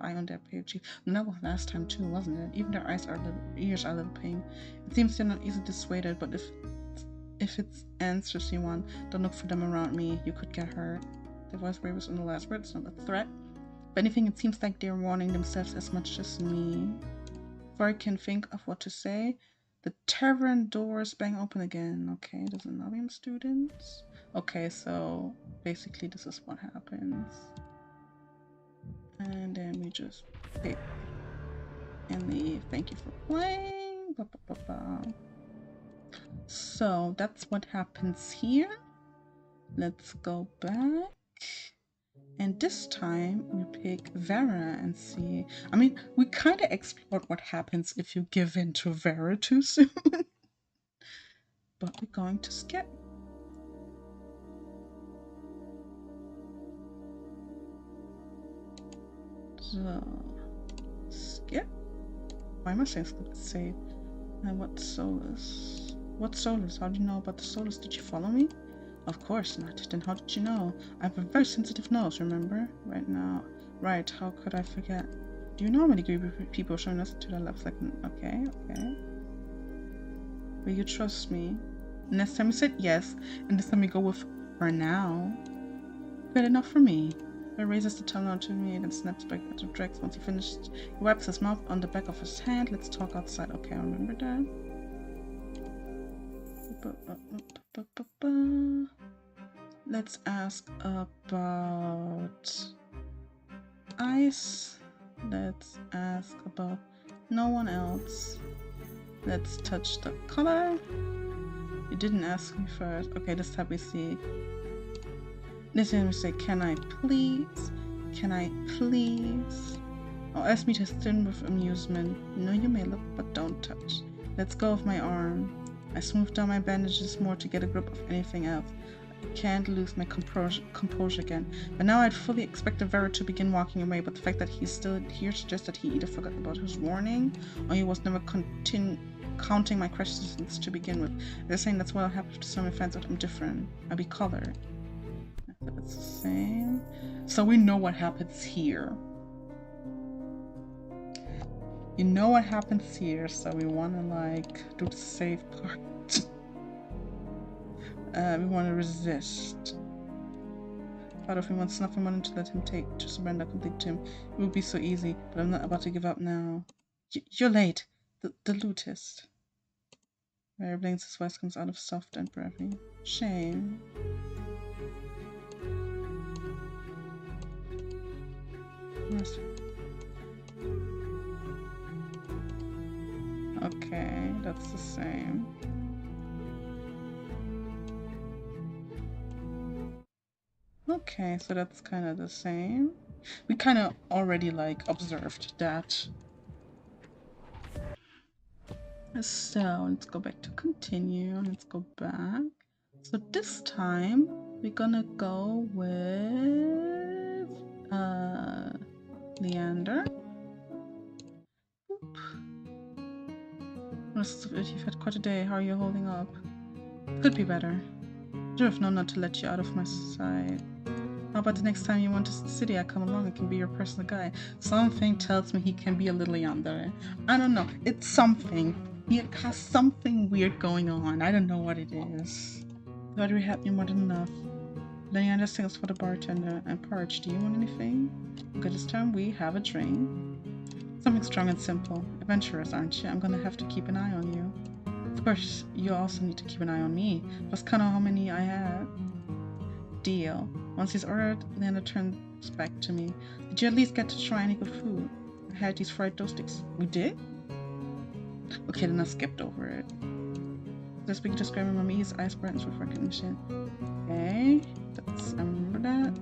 eye on their pale cheek. And that was last time too, wasn't it? Even their ears are a little pink. It seems they're not easily dissuaded, but if it's answers you want, don't look for them around me. You could get hurt. The voice wavers on the last word. It's not a threat. If anything, it seems like they're warning themselves as much as me. Before I can think of what to say, the tavern doors bang open again. Okay, there's another students. Okay, so basically this is what happens. And then we just pick and leave. Thank you for playing. Blah, blah, blah, blah. So that's what happens here. Let's go back. And this time we pick Vera and see. I mean, we kind of explored what happens if you give in to Vera too soon. But we're going to skip. So, skip. Why am I saying skip? Save. And what solace? What Solus? How do you know about the Solus? Did you follow me? Of course not. Then how did you know? I have a very sensitive nose, remember? Right now. Right, how could I forget? Do you normally agree with people showing us to their left? Like, okay. Will you trust me? Next time we said yes, and this time we go with for now. Good enough for me. He raises the tongue onto me and snaps back at the Drex. Once he finished, he wipes his mouth on the back of his hand. Let's talk outside. Okay, I remember that. Let's ask about ice. Let's ask about no one else. Let's touch the color. You didn't ask me first. Okay, this time we see. This time we say, can I please? Can I please? Oh, ask me to stun with amusement. No, you may look, but don't touch. Let's go of my arm. I smoothed down my bandages more to get a grip of anything else. I can't lose my composure again. But now I'd fully expect the Vera to begin walking away, but the fact that he's still here suggests that he either forgot about his warning, or he was never counting my questions to begin with. They're saying that's what happens to some fans that I'm different. I'll be colored. It's the same. So we know what happens here. You know what happens here, so we want to like do the safe part. We want to resist. Part of me wants nothing more than to let him to surrender completely to him. It would be so easy, but I'm not about to give up now. You're late. The lootist. Mary blinks, his voice comes out of soft and breathy. Shame. Okay, that's the same. Okay, so that's kind of the same. We kind of already like observed that. So let's go back to continue. Let's go back. So this time we're gonna go with Leander. You've had quite a day. How are you holding up? Could be better. I should have known not to let you out of my sight. How about the next time you want to the city, I come along, I can be your personal guy. Something tells me he can be a little yandere. I don't know. It's something. He has something weird going on. I don't know what it is. Battery had me more than enough. Then I just things for the bartender. I'm parched. Do you want anything? Okay, this time we have a drink. Something strong and simple. Adventurous, aren't you? I'm gonna have to keep an eye on you. Of course, you also need to keep an eye on me. That's kind of how many I had. Deal. Once he's ordered, Leander turns back to me. Did you at least get to try any good food? I had these fried dough sticks. We did? Okay, then I skipped over it. This week describing Mommy's eyes brightens with recognition. Okay, I remember that.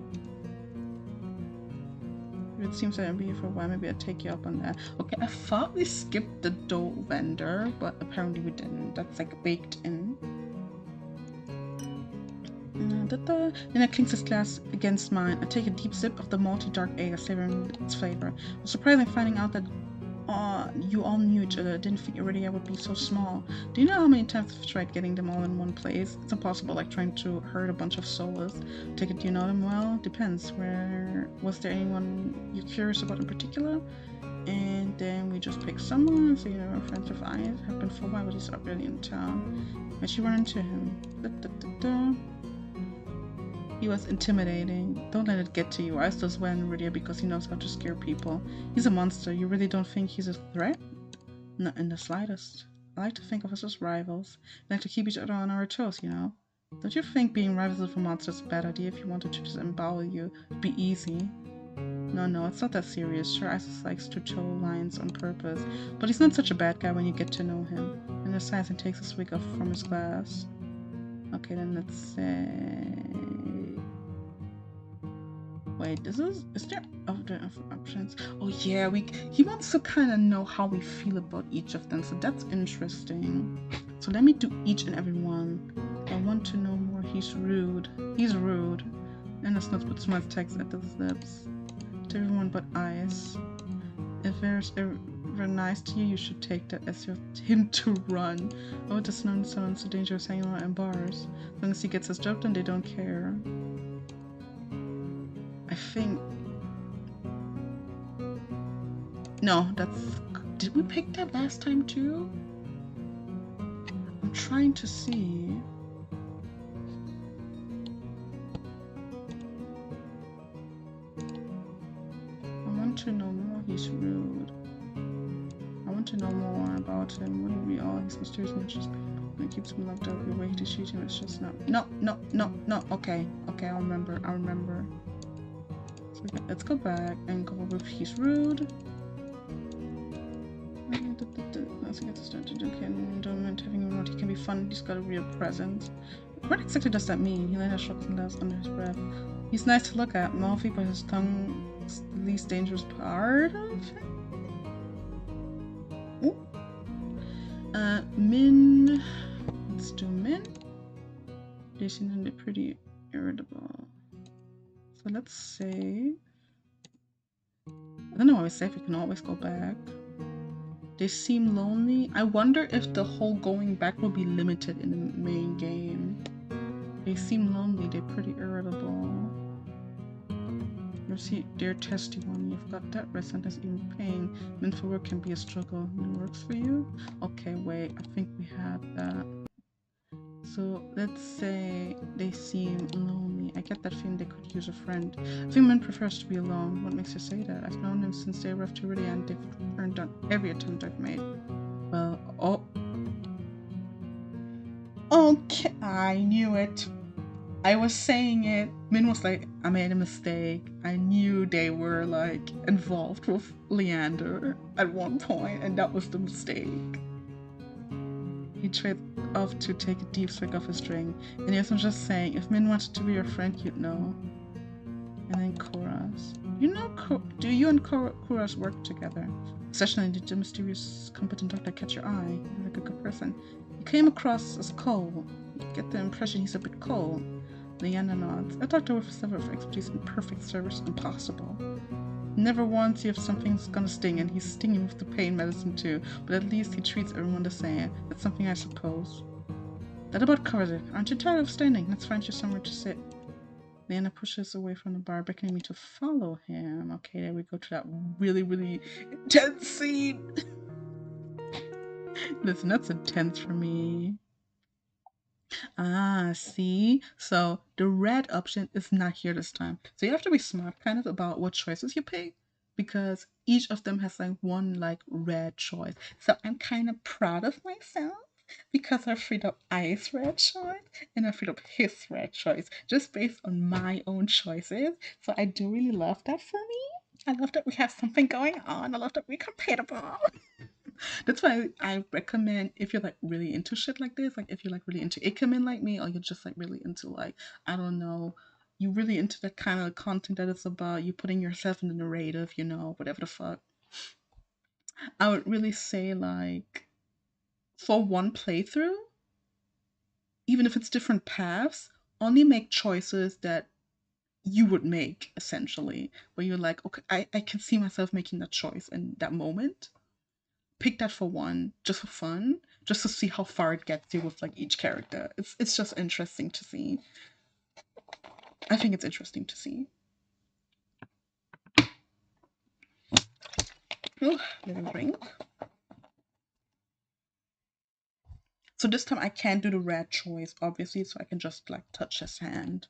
It seems like I'll be here for a while. Maybe I'll take you up on that. Okay, I thought we skipped the dough vendor, but apparently we didn't. That's like baked in. Then I clinks his glass against mine. I take a deep sip of the malty dark ale, savoring its flavor. It was surprising finding out that you all knew each other. I didn't think already I would be so small. Do you know how many times I've tried getting them all in one place? It's impossible, like trying to herd a bunch of souls. Take it, do you know them well? Depends. Was there anyone you're curious about in particular? And then we just pick someone. So, you know, our friends with eyes have been for a while, but he's not really in town. And she run into him. He was intimidating. Don't let it get to you. Eyes does well in Rydia because he knows how to scare people. He's a monster. You really don't think he's a threat? Not in the slightest. I like to think of us as rivals. We like to keep each other on our toes, you know? Don't you think being rivals with a monster is a bad idea if you wanted to just embowel you? It'd be easy. No, it's not that serious. Sure, Isis likes to toe lines on purpose, but he's not such a bad guy when you get to know him. And besides, he takes a swig off from his glass. Okay, then let's say... Wait, is there other options? Oh yeah, he wants to kind of know how we feel about each of them, so that's interesting. So let me do each and every one. I want to know more. He's rude. And let's not put smart text at his lips. To everyone but eyes. If there's a were nice to you, you should take that as your hint to run. Oh, it does not sound so dangerous hanging around in bars. As long as he gets his job done, they don't care. I think... No, that's... Did we pick that last time too? I'm trying to see... I want to know more. He's rude. I want to know more about him. Wouldn't we all? He's mysterious and just and keeps him locked up. Your way to shoot him is just not. No. Okay. I'll remember. So let's go back and go with he's rude. Let's get to start to do having him out. He can be fun. He's got a real presence. What exactly does that mean? He later shrugs and laughs under his breath. He's nice to look at, mouthy, but his tongue's the least dangerous part of him. Min. Let's do Min. They seem to be pretty irritable. So let's save. I don't know why we save. We can always go back. They seem lonely. I wonder if the whole going back will be limited in the main game. They seem lonely. They're pretty irritable. You see, they're testy one. You've got that resentment, even pain. Meant for work can be a struggle. It works for you? Okay, wait. I think we had that. So let's say they seem lonely. I get that feeling they could use a friend. I think men prefers to be alone. What makes you say that? I've known them since they arrived to really, and they've turned down every attempt I've made. Well, okay, I knew it. I was saying it. Min was like, I made a mistake. I knew they were like involved with Leander at one point, and that was the mistake. He tried off to take a deep swig of his drink, and yes, I'm just saying, if Min wanted to be your friend, you'd know. And then Kuras. Do you and Kuras work together? Especially did the mysterious, competent doctor catch your eye? He's like a good person. He came across as cold. You get the impression he's a bit cold. Leander nods. A doctor with a level of expertise in perfect service impossible. Never warns you if something's gonna sting, and he's stinging with the pain medicine too, but at least he treats everyone the same. That's something I suppose. That about covers it. Aren't you tired of standing? Let's find you somewhere to sit. Leander pushes away from the bar, beckoning me to follow him. Okay, there we go to that really, really intense scene. Listen, that's intense for me. Ah, see? So the red option is not here this time. So you have to be smart kind of about what choices you pick, because each of them has like one like red choice. So I'm kind of proud of myself because I freed up I's red choice and I freed up his red choice just based on my own choices. So I do really love that for me. I love that we have something going on. I love that we're compatible. That's why I recommend, if you're like really into shit like this, like if you're like really into ikemen like me, or you're just like really into like, I don't know, you really into that kind of content that it's about you putting yourself in the narrative, whatever the fuck. I would really say like for one playthrough, even if it's different paths, only make choices that you would make essentially, where you're like, okay, I can see myself making that choice in that moment. Pick that for one, just for fun, just to see how far it gets you with like each character. It's just interesting to see. I think it's interesting to see. Oh, little drink. So this time I can't do the red choice, obviously, so I can just like touch his hand.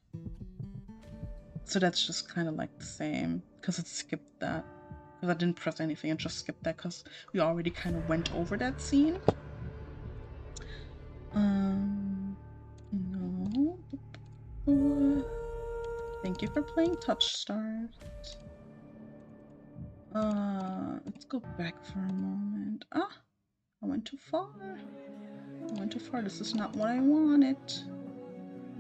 So that's just kind of like the same, because it skipped that. Because I didn't press anything and just skipped that because we already kind of went over that scene. No. Thank you for playing Touchstarved. Let's go back for a moment. I went too far. This is not what I wanted.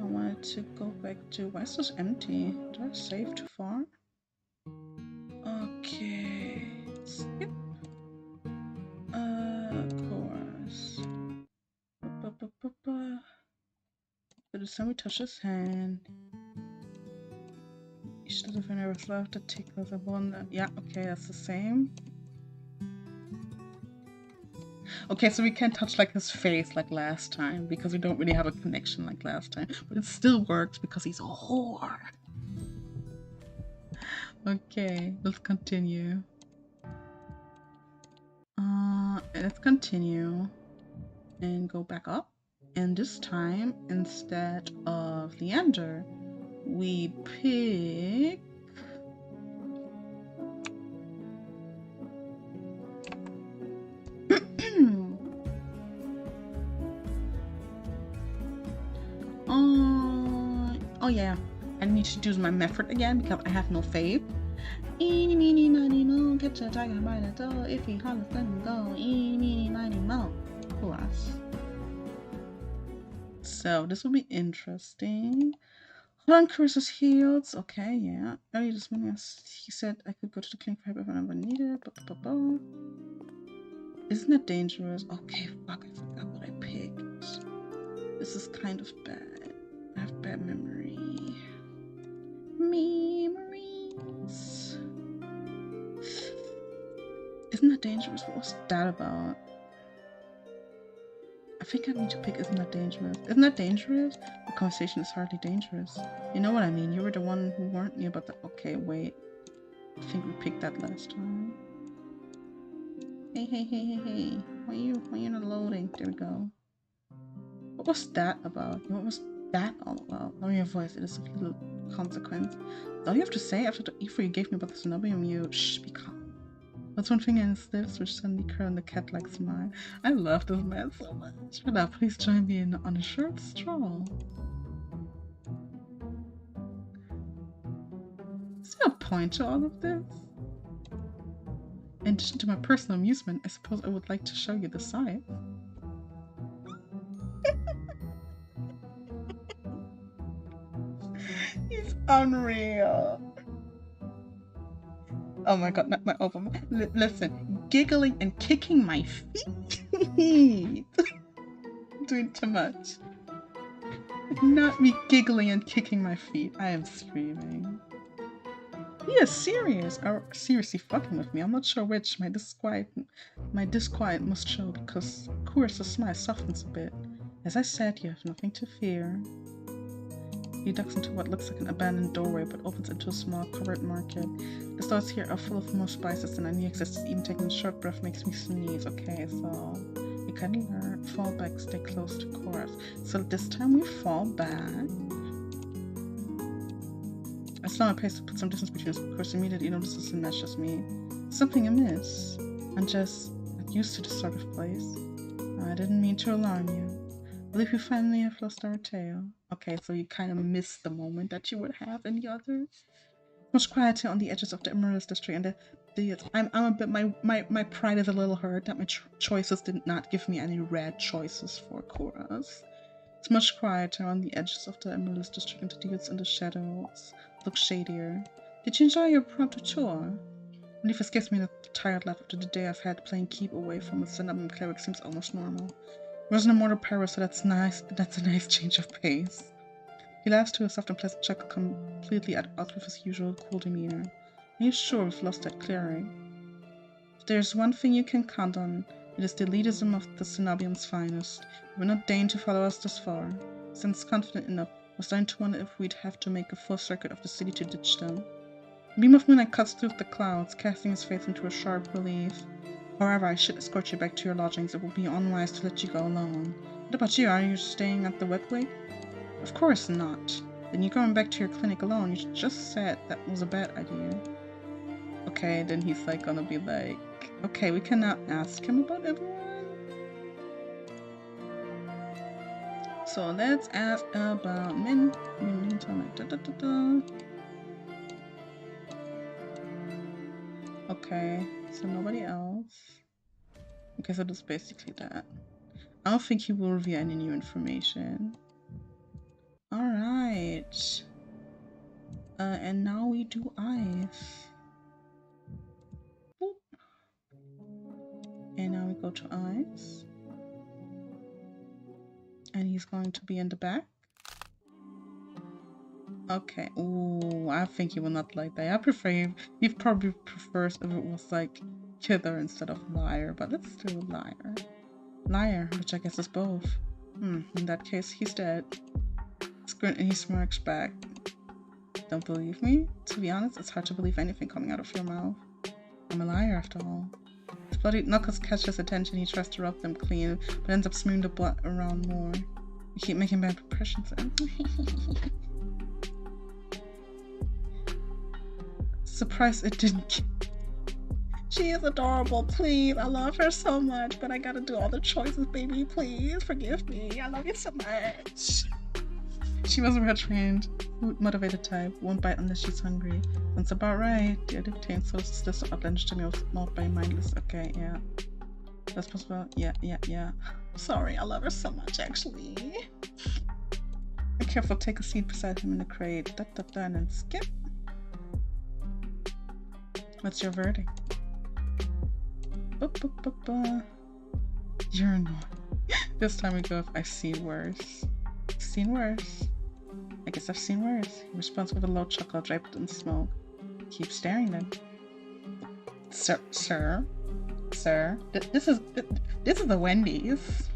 I wanted to go back to... Why is this empty? Did I save too far? Okay. Skip. Course. So this time we touch his hand. You should have never left the tickles. Yeah, okay, that's the same. Okay, so we can't touch like his face like last time because we don't really have a connection like last time. But it still works because he's a whore. Okay, let's continue. Let's continue and go back up. And this time, instead of Leander, we pick... oh yeah, I need to do my method again because I have no faith. Eeny, meeny, miny, mo, catch a tiger by the toe. If he hollers, let him go. Eeny, meeny, miny, mo. Plus. So this will be interesting. Hold on, Chris's heels. Okay, yeah. Earlier this morning, he said I could go to the clinic for help whenever needed. Isn't that dangerous? Okay, fuck, I forgot what I picked. This is kind of bad. I have bad memory. Memories. Isn't that dangerous? What was that about? I think I need to pick Isn't That Dangerous? Isn't that dangerous? The conversation is hardly dangerous. You know what I mean? You were the one who warned me about that. Okay, wait. I think we picked that last time. Hey. Why are you not loading? There we go. What was that about? What was that all about? Lower your voice. It is of little consequence. All you have to say after the info you gave me about the Cenobium, you... Shh, be calm. What's one finger in his lips which suddenly curled the cat-like smile? I love this man so much. Shut up, please join me on a short stroll. Is there a point to all of this? In addition to my personal amusement, I suppose I would like to show you the sight. He's unreal. Oh my god, not my open. Listen, giggling and kicking my feet. Doing too much. Not me giggling and kicking my feet. I am screaming. He is serious, or seriously fucking with me. I'm not sure which. My disquiet must show because Kur's smile softens a bit. As I said, you have nothing to fear. He ducks into what looks like an abandoned doorway but opens into a small covered market. The stores here are full of more spices than I knew existed. Even taking a short breath makes me sneeze. Okay, so we kind of fall back, stay close to Chorus. So this time we fall back. I slow my pace to put some distance between us. Of course, immediately notices and that's just me. Something amiss. I'm just not used to this sort of place. I didn't mean to alarm you. I believe we finally have lost our tail. Okay, so you kind of missed the moment that you would have in the others. Much quieter on the edges of the Emerald District, and I'm a bit my pride is a little hurt that my choices did not give me any red choices for Chorus. It's much quieter on the edges of the Emerald District, and the deals in the shadows look shadier. Did you enjoy your prompt tour? Relief escapes me that the tired laugh after the day I've had playing keep away from a Cenobium cleric seems almost normal. There wasn't a mortal peril, so that's nice. That's a nice change of pace. He laughs to a soft and pleasant chuckle, completely at odds with his usual cool demeanor. Are you sure we've lost that cleric? If there's one thing you can count on, it is the elitism of the Cenobium's finest. They would not deign to follow us this far. Since confident enough, I was starting to wonder if we'd have to make a full circuit of the city to ditch them. A beam of moonlight cuts through the clouds, casting his face into a sharp relief. However, I should escort you back to your lodgings. It would be unwise to let you go alone. What about you? Are you staying at the Wetwig? Of course not. Then you're going back to your clinic alone. You just said that was a bad idea. Okay, then he's like gonna be like, okay, we cannot ask him about everyone. So let's ask about Min. Okay, so nobody else. Okay, so that's basically that. I don't think he will reveal any new information. Alright. And now we do ice. Boop. And now we go to ice. And he's going to be in the back. Okay. Ooh, I think he will not like that. I prefer he probably prefers if it was like killer instead of liar, but let's do liar. Liar, which I guess is both. In that case, he's dead. Squint and he smirks back. Don't believe me? To be honest, it's hard to believe anything coming out of your mouth. I'm a liar after all. His bloody knuckles catch his attention. He tries to rub them clean, but ends up smearing the blood around more. You keep making bad impressions. Surprised it didn't. She is adorable, please. I love her so much, but I gotta do all the choices, baby. Please forgive me. I love you so much. She was a well-trained, food-motivated type. Won't bite unless she's hungry. That's about right. The addicting source is just outlandish to me, was not by mindless. Okay, yeah. That's possible. Yeah. Sorry, I love her so much, actually. Be careful, take a seat beside him in the crate. And then skip. What's your verdict? You're annoying. This time we go with I've seen worse. Seen worse. I guess I've seen worse. He responds with a low chuckle draped in smoke. Keep staring then. Sir. This is the Wendy's.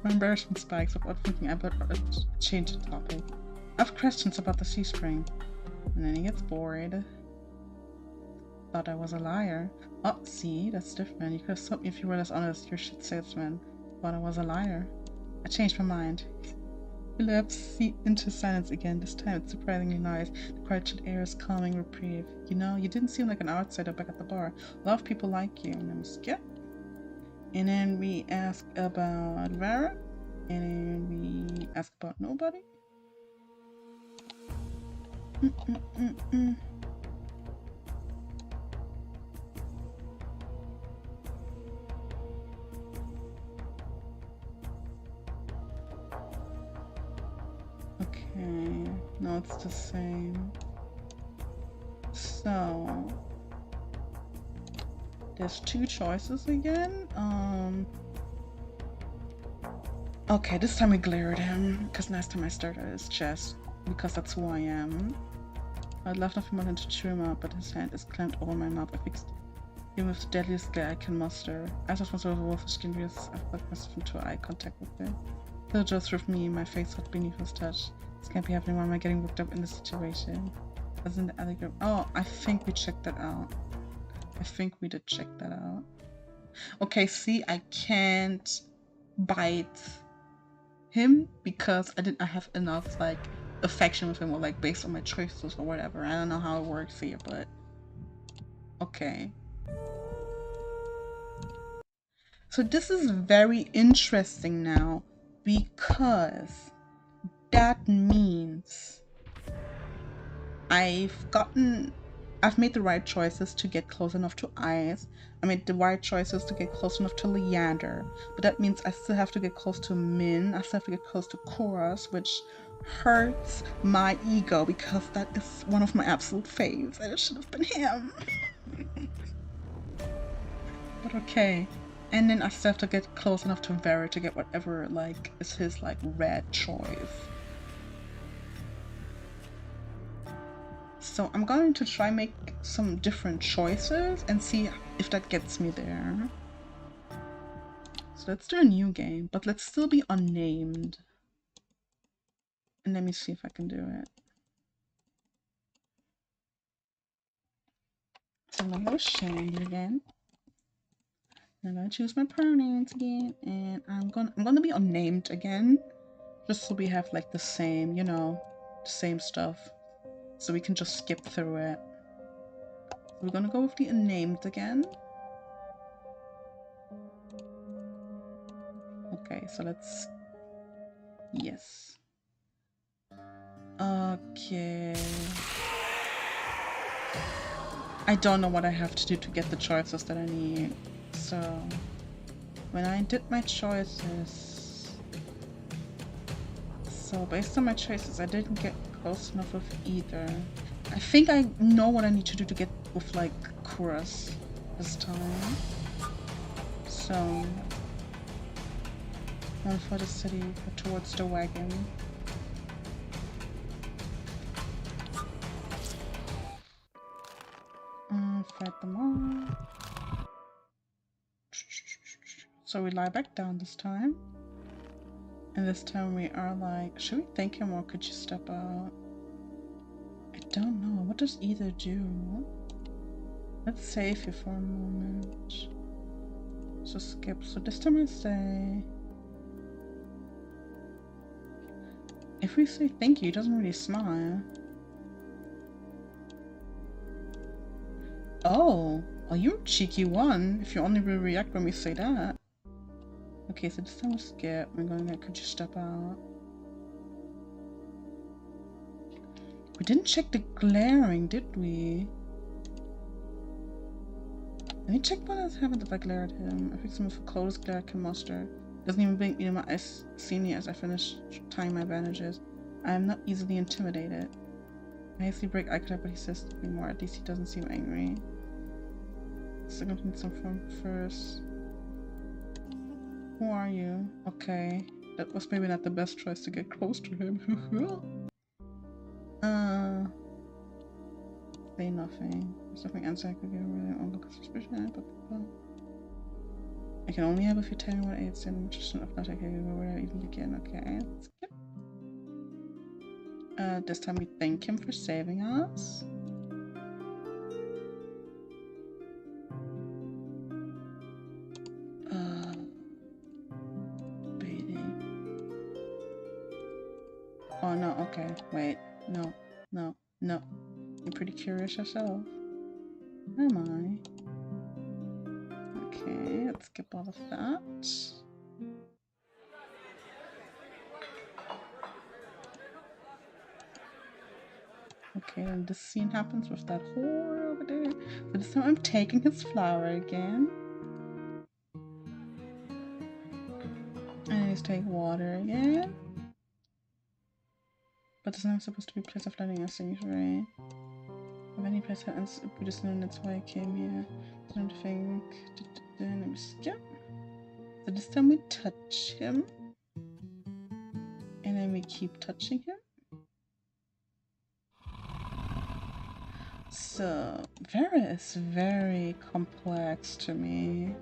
My embarrassment spikes without thinking I better change the topic. I have questions about the sea spring. And then he gets bored. Thought I was a liar. Oh, see, that's different. You could have stopped me if you were less honest. You're a shit salesman. Thought I was a liar. I changed my mind. We lapse into silence again. This time it's surprisingly nice. The quiet chill air is calming reprieve. You know, you didn't seem like an outsider back at the bar. A lot of people like you. And then we skip. And then we ask about Vera. And then we ask about nobody. Okay, no, it's the same. So there's two choices again. Okay, this time we glare at him, because last time I stared at his chest, because that's who I am. I'd love nothing more than to chew him up, but his hand is clamped over my mouth. I fixed him with the deadliest glare I can muster. As I was over the wolfish skin, I felt myself into eye contact with him. He'll just with me, my face hot beneath his touch. This can't be happening. Why am I getting worked up in this situation? As in the alley group. Oh, I think we checked that out. I think we did check that out. Okay, see, I can't bite him because I didn't have enough like affection with him, or like based on my choices or whatever. I don't know how it works here, but okay. So this is very interesting now, because that means I've made the right choices to get close enough to Ice. I made the right choices to get close enough to Leander. But that means I still have to get close to Min. I still have to get close to Chorus, which hurts my ego because that is one of my absolute faves and it should have been him. But okay. And then I still have to get close enough to Vera to get whatever like is his like red choice. So I'm going to try make some different choices and see if that gets me there. So let's do a new game, but let's still be unnamed. And let me see if I can do it. So I'm gonna go Shandy again. I'm gonna choose my pronouns again, and I'm gonna be unnamed again, just so we have like the same, you know, the same stuff. So we can just skip through it. We're gonna go with the unnamed again. Okay, so let's... Yes. Okay. I don't know what I have to do to get the choices that I need. So, when I did my choices... So, based on my choices, I didn't get close enough with either. I think I know what I need to do to get with like Chorus this time. So run for the city, head towards the wagon. Fight them all. So we lie back down this time. And this time we are like, should we thank him or could you step out? I don't know. What does either do? Let's save you for a moment. So skip. So this time I say, if we say thank you, he doesn't really smile. Oh, well, you're a cheeky one if you only will react when we say that. Okay, so this time we skip. We're going to could you step out? We didn't check the glaring, did we? Let me check what else happened if I glare at him. I fix him with a close glare I can muster. Doesn't even blink me in my eyes, see me as I finish tying my bandages. I am not easily intimidated. I hastily break eye contact, but he says nothing more. At least he doesn't seem angry. So I'm gonna need some fun first. Who are you? Okay. That was maybe not the best choice to get close to him. Say nothing. There's nothing answer I could give really on look of suspicion. I can only have if you tell me what aids in, which is enough not I can go where I even begin. Okay, skip. This time we thank him for saving us. Oh no, okay, wait, no. You're pretty curious yourself. Am I? Okay, let's skip all of that. Okay, and this scene happens with that whore over there. So this time I'm taking his flower again. And I just take water again. But this is not supposed to be a place of learning a sanctuary. Of any place that ends Buddhist learning, that's why I came here. I don't think. Let me skip. So this time we touch him. And then we keep touching him. So Vera is very complex to me.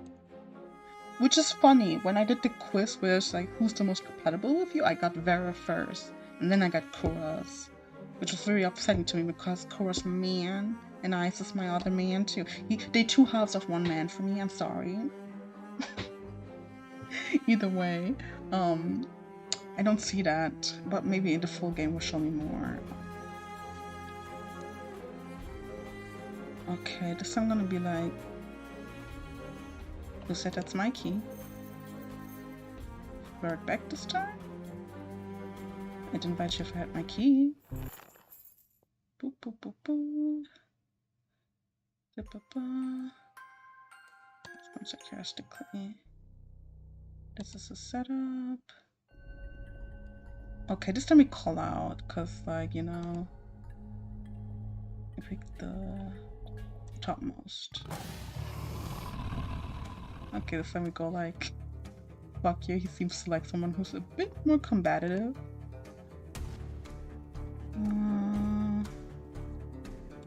Which is funny, when I did the quiz where it's like who's the most compatible with you, I got Vera first. And then I got Kora's. Which was very upsetting to me because Kora's my man and Ice is my other man too. They two halves of one man for me, I'm sorry. Either way, I don't see that, but maybe in the full game will show me more. Okay, this I'm gonna be like, who said that's my key? Wear it back this time? I'd invite you if I had my key. Boop, boop, boop, boop. Let's go sarcastically. This is a setup. Okay, this time we call out, because, like, you know, I picked the topmost. Okay, this time we go like, fuck you, he seems like someone who's a bit more combative.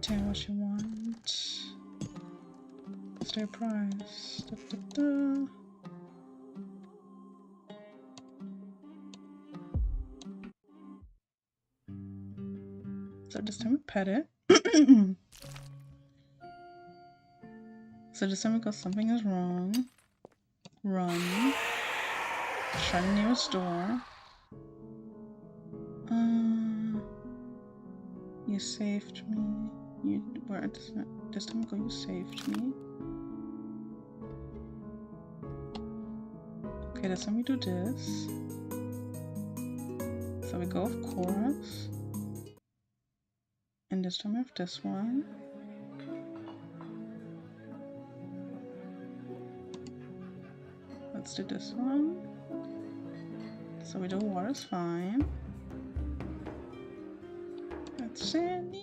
Tell me what you want. What's their price? Da, da, da. So this time we pet it. So this time we go, something is wrong. Run. Try the nearest door. You saved me. You were this time ago you saved me. Okay, this time we do this. So we go with chorus. And this time we have this one. Let's do this one. So we do water's fine. That's Sandy.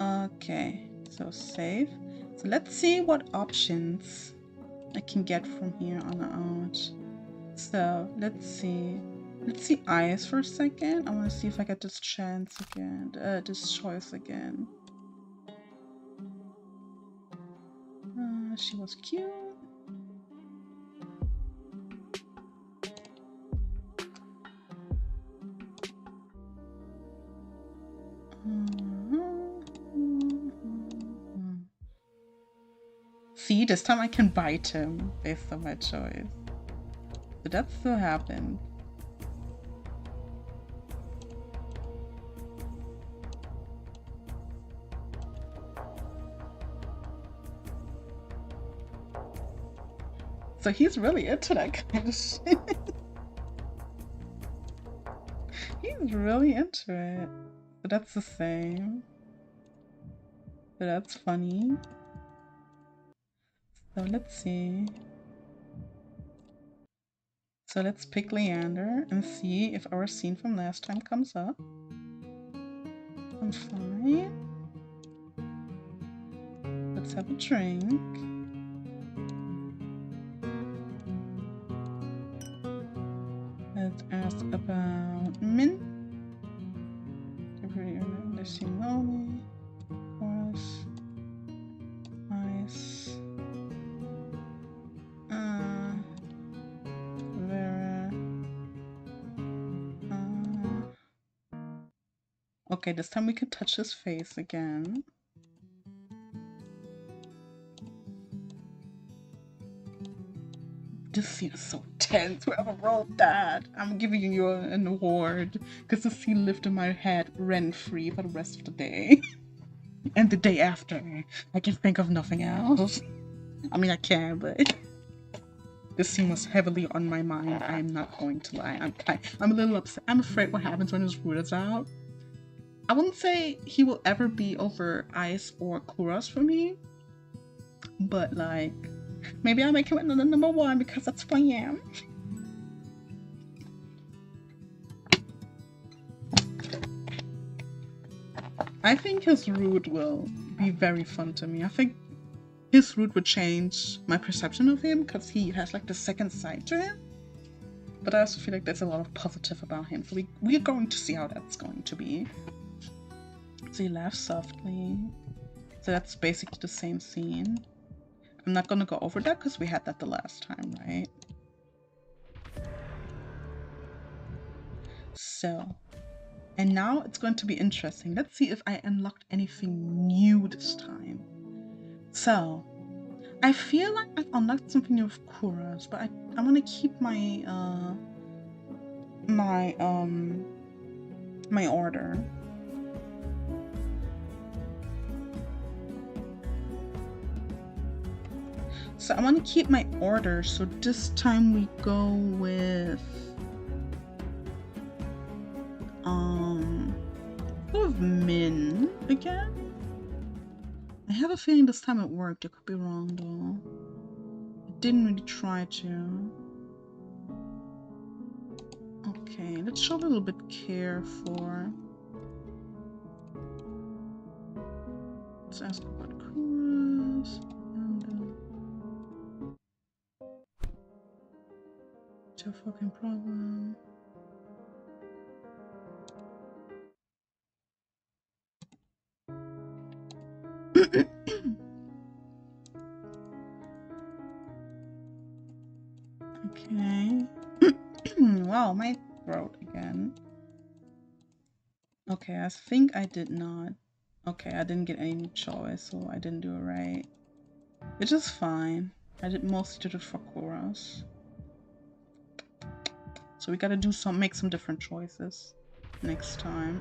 Okay, so save. So let's see what options I can get from here on out. So let's see. Let's see eyes for a second. I want to see if I get this chance again. This choice again. She was cute. See, this time I can bite him based on my choice. But that still happened. So he's really into that kind of shit. He's really into it. But that's the same. But that's funny. So let's see. So let's pick Leander and see if our scene from last time comes up. I'm fine. Let's have a drink. Let's ask about Min. They seem lonely. Chorus. Nice. Vera. Okay, this time we can touch his face again. This scene is so tense. Whoever wrote that, I'm giving you an award because the scene lived in my head rent-free for the rest of the day. And the day after, I can think of nothing else. I mean, I can, but this scene was heavily on my mind. I'm not going to lie. I'm a little upset. I'm afraid what happens when his root is out. I wouldn't say he will ever be over Ice or Kuros for me, but like, maybe I'll make him another number one because that's who I am. I think his root will be very fun to me. I think his root would change my perception of him because he has like the second side to him. But I also feel like there's a lot of positive about him. So we're going to see how that's going to be. So he laughs softly. So that's basically the same scene. I'm not going to go over that because we had that the last time, right? So, and now it's going to be interesting. Let's see if I unlocked anything new this time. So, I feel like I've unlocked something new with Kuros, but I want to keep my my order. So I want to keep my order, so this time we go with Min again. I have a feeling this time it worked. I could be wrong though. I didn't really try to. Okay, let's show a little bit care for. Let's ask about Kuros and it's your fucking problem. Okay. Wow, my throat again. Okay, I think I did not. Okay, I didn't get any choice, so I didn't do it right. Which is fine. I mostly did it for Kuros. So we gotta make some different choices next time.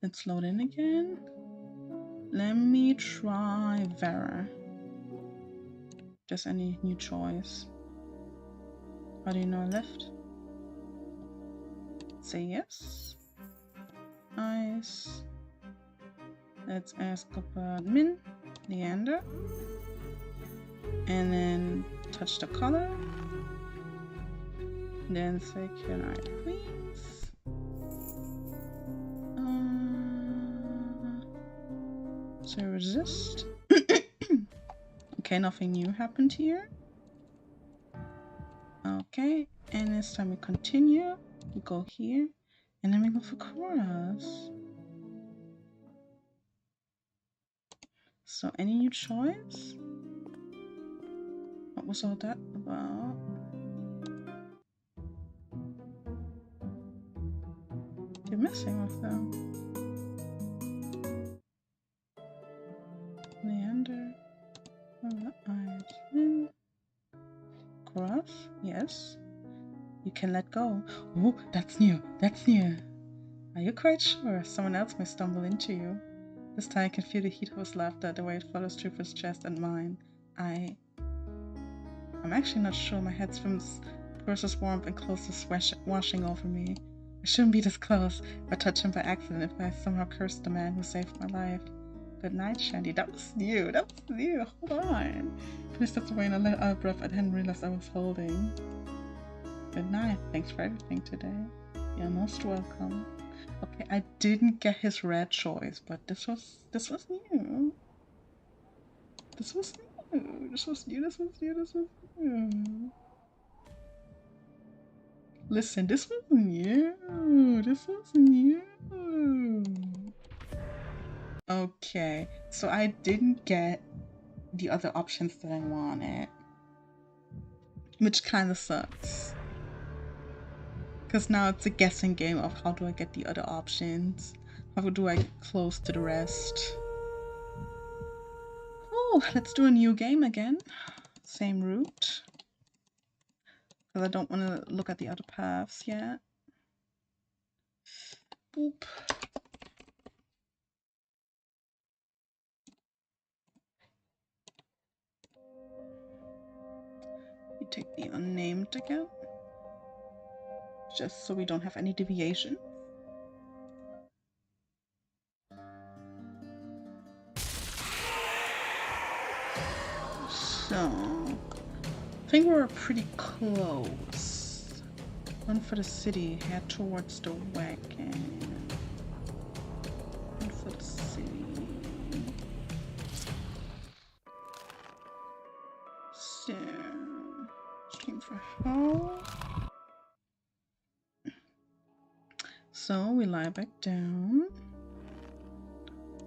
Let's load in again. Let me try Vera. Just any new choice. How do you know I left? Say yes. Nice. Let's ask about Min, Leander. And then touch the color. Then say, can I please? So resist. Okay, nothing new happened here. Okay, and this time we continue. We go here, and then we go for Kuros. So any new choice? What was all that about? You're messing with them. Leander. can let go. Ooh, that's new. That's new. Are you quite sure? Someone else may stumble into you. This time I can feel the heat of his laughter, the way it follows through his chest and mine. I'm actually not sure. My head swims towards his warmth and clothes is washing over me. I shouldn't be this close. If I touch him by accident, if I somehow curse the man who saved my life. Good night, Shandy. That was new. That was new. Hold on. I stepped away and I let out a breath I didn't realize I was holding. Good night. Thanks for everything today. You're most welcome. Okay, I didn't get his red choice, but this was new. This was new. This was new. This was new. This was new. Listen, this was new. This was new. Okay, so I didn't get the other options that I wanted, which kind of sucks. Because now it's a guessing game of how do I get the other options? How do I get close to the rest? Oh, let's do a new game again. Same route. Because I don't want to look at the other paths yet. Boop. You take the unnamed again. Just so we don't have any deviation. So, I think we're pretty close. Run for the city, head towards the wagon. Run for the city. So, stream for help. So we lie back down.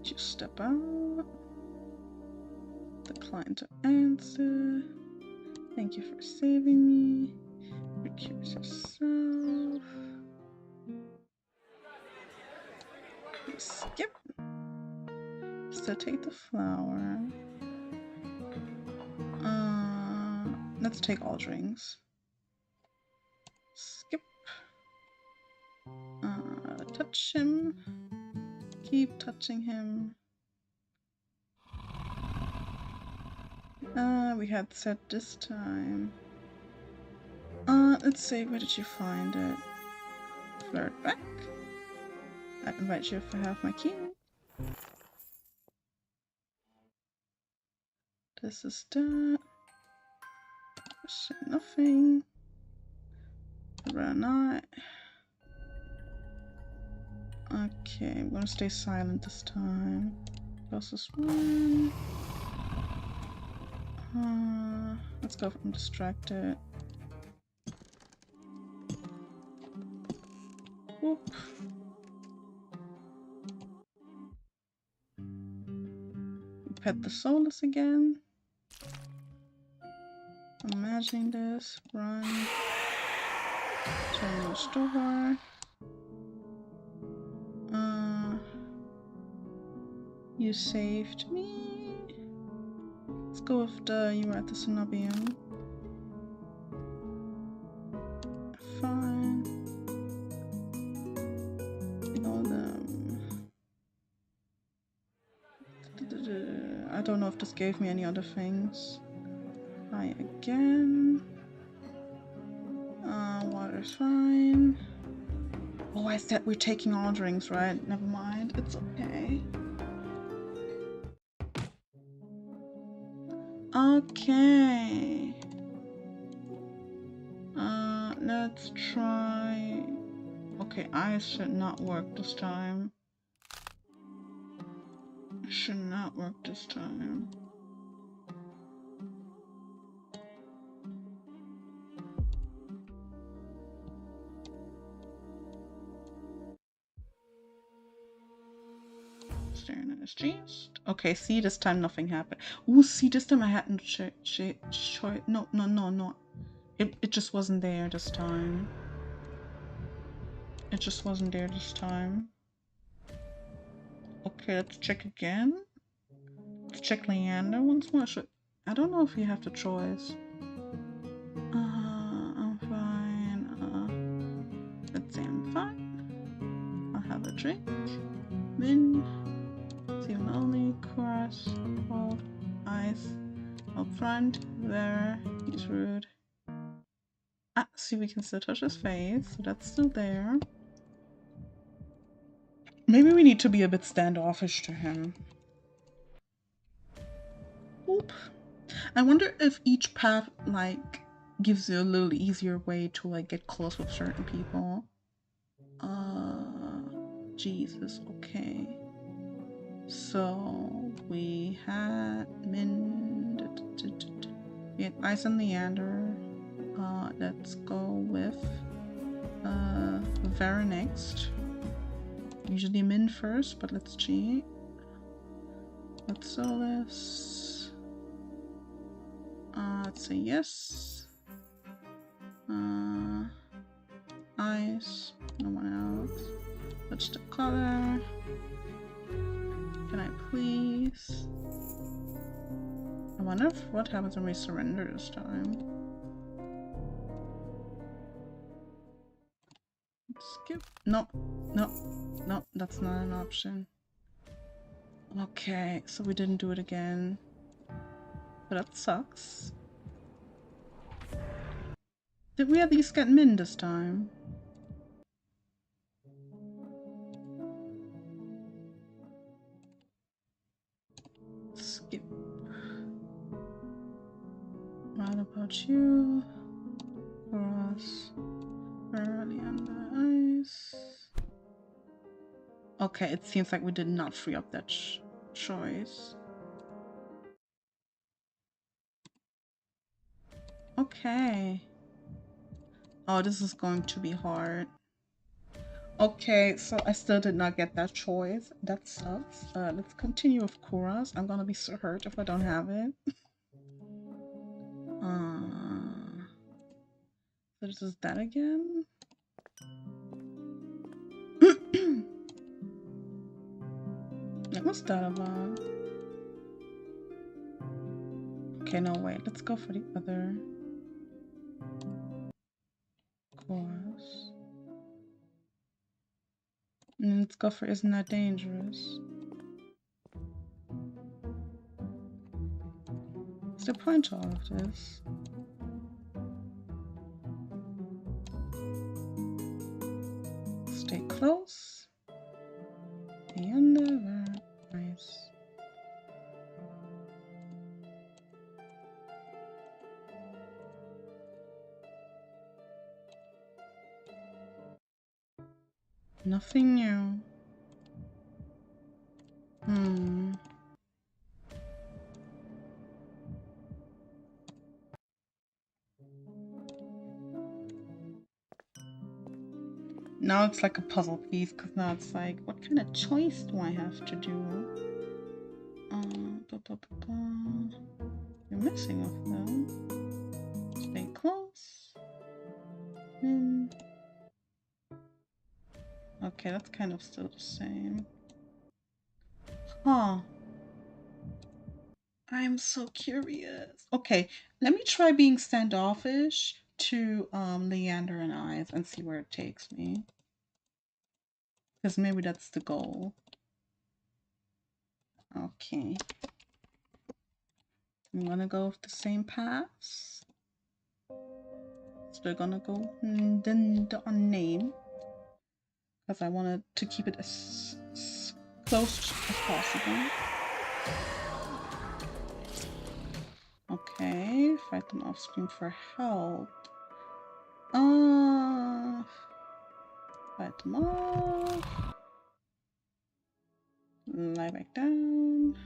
Just step out. Decline to answer. Thank you for saving me. Recuse yourself. Skip. Still take the flower. Let's take all drinks. Skip. Touch him. Keep touching him. We had set this time. Let's see, where did you find it? Flirt back. I invite you if I have my key. This is that. Nothing. Rather not. Okay, I'm gonna stay silent this time. Closest one. Let's go from distracted. Whoop. Pet the soulless again. Imagining this. Run. Turn the store. You saved me. Let's go with the you were at the Cenobium. Fine. Ignore them. I don't know if this gave me any other things. Hi again. Water's fine. Oh, I said we're taking all drinks, right? Never mind. It's okay. Okay. Let's try. Okay, eyes should not work this time. Should not work this time. Staring at his chest. Okay, see, this time nothing happened. Ooh, see, this time I hadn't no. It just wasn't there this time. It just wasn't there this time. Okay, let's check again. Let's check Leander once more. I don't know if you have the choice. I'm fine. drink. Min. Steam only. Cross. Hold. Ice. Up front. There. He's rude. Ah, see, we can still touch his face, so that's still there. Maybe we need to be a bit standoffish to him. Oop. I wonder if each path, like, gives you a little easier way to, like, get close with certain people. Jesus, okay. So, we had we had Ice and Leander. Let's go with Vera next. Usually Min first, but let's cheat. Let's Solus. Let's say yes. Ice. No one else. Touch the color. Can I please? I wonder if what happens when we surrender this time. Skip. No, no, no, that's not an option. Okay, so we didn't do it again. But that sucks. Did we at least get Min this time? Skip. What about you? For us. Early on the ice. Okay, it seems like we did not free up that choice. Okay. Oh, this is going to be hard. Okay, so I still did not get that choice. That sucks. Let's continue with Kuras. I'm gonna be so hurt if I don't have it. So this is that again? What's that about? Okay, no, wait. Let's go for the other course. And let's go for Isn't That Dangerous? What's the point to all of this? Stay close. And nice. Nothing new. Now it's like a puzzle piece, because now it's like, what kind of choice do I have to do? You're missing of them. Stay close. Okay, that's kind of still the same. Huh. I'm so curious. Okay, let me try being standoffish to Leander and Ives and see where it takes me. Because maybe that's the goal. Okay. I'm gonna go with the same paths. Still gonna go the name. Because I wanted to keep it as close as possible. Okay, fight them off screen for help. Fight them off. Lie back down.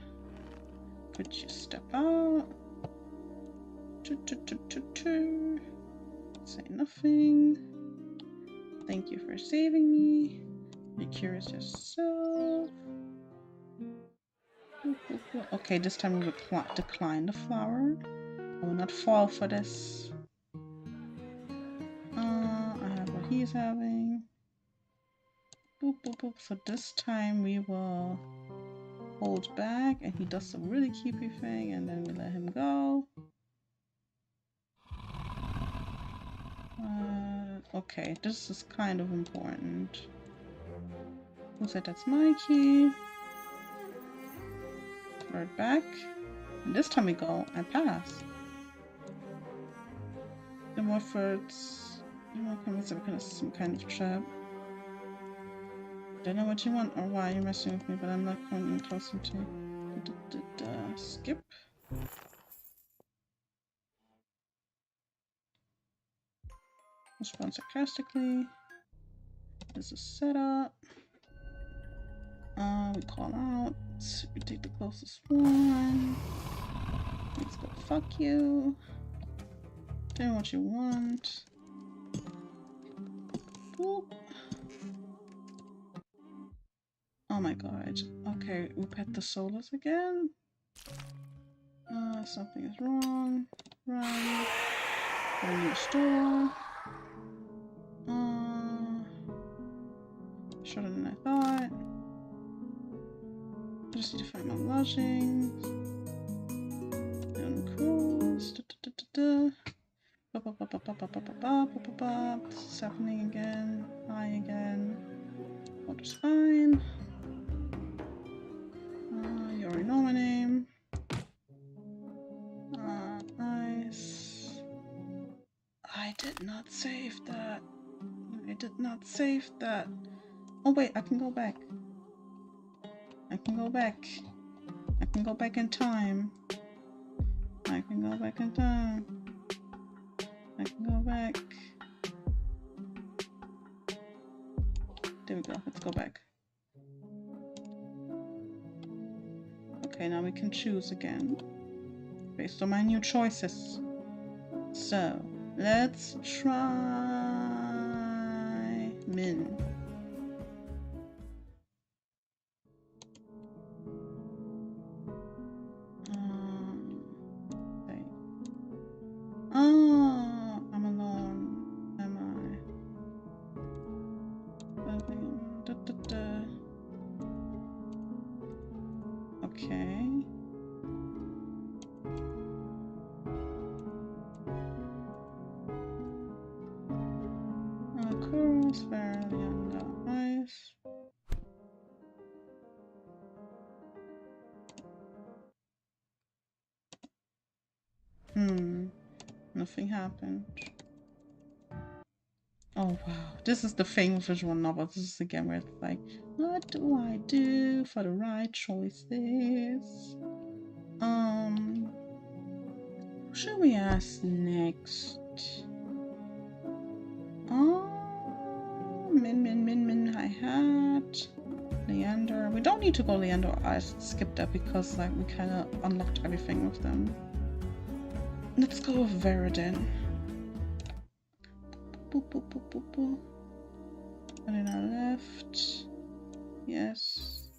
Could you step out? Say nothing. Thank you for saving me. Be curious yourself. Okay, this time we will decline the flower. I will not fall for this. I have what he's having. Boop, boop, boop. So this time we will hold back and he does some really creepy thing and then we let him go. Okay, this is kind of important. Who said that's my key? Throw it back. And this time we go and pass. The more efforts. Some kind of trap. Don't know what you want or why you're messing with me, but I'm not coming closer to you. Skip. Respond sarcastically. This is setup. We call out. We take the closest one. Let's go fuck you. Tell me what you want. Boop. Oh my god. Okay, we pet the solas again. Something is wrong. Run. Go to the store. Shorter than I thought. I just need to find my lodgings. And cruise. This is happening again. Hi again. Water's fine. You already know my name. Nice. I did not save that. I did not save that. Oh wait, I can go back. I can go back. I can go back in time. I can go back in time. I can go back. There we go. Let's go back. Okay, now we can choose again. Based on my new choices. So, let's try Min. Okay. Oh, I'm alone. Am I? Okay. Corals fairly under ice. Nothing happened. Oh wow, this is the thing with visual novels. This is again where it's like, what do I do for the right choices? Who should we ask next? Oh, Min, hi-hat. Leander. We don't need to go Leander. I skipped that because like we kind of unlocked everything with them. Let's go with Veridin. Boop, boop, boop, boop, boop. And then our left. Yes.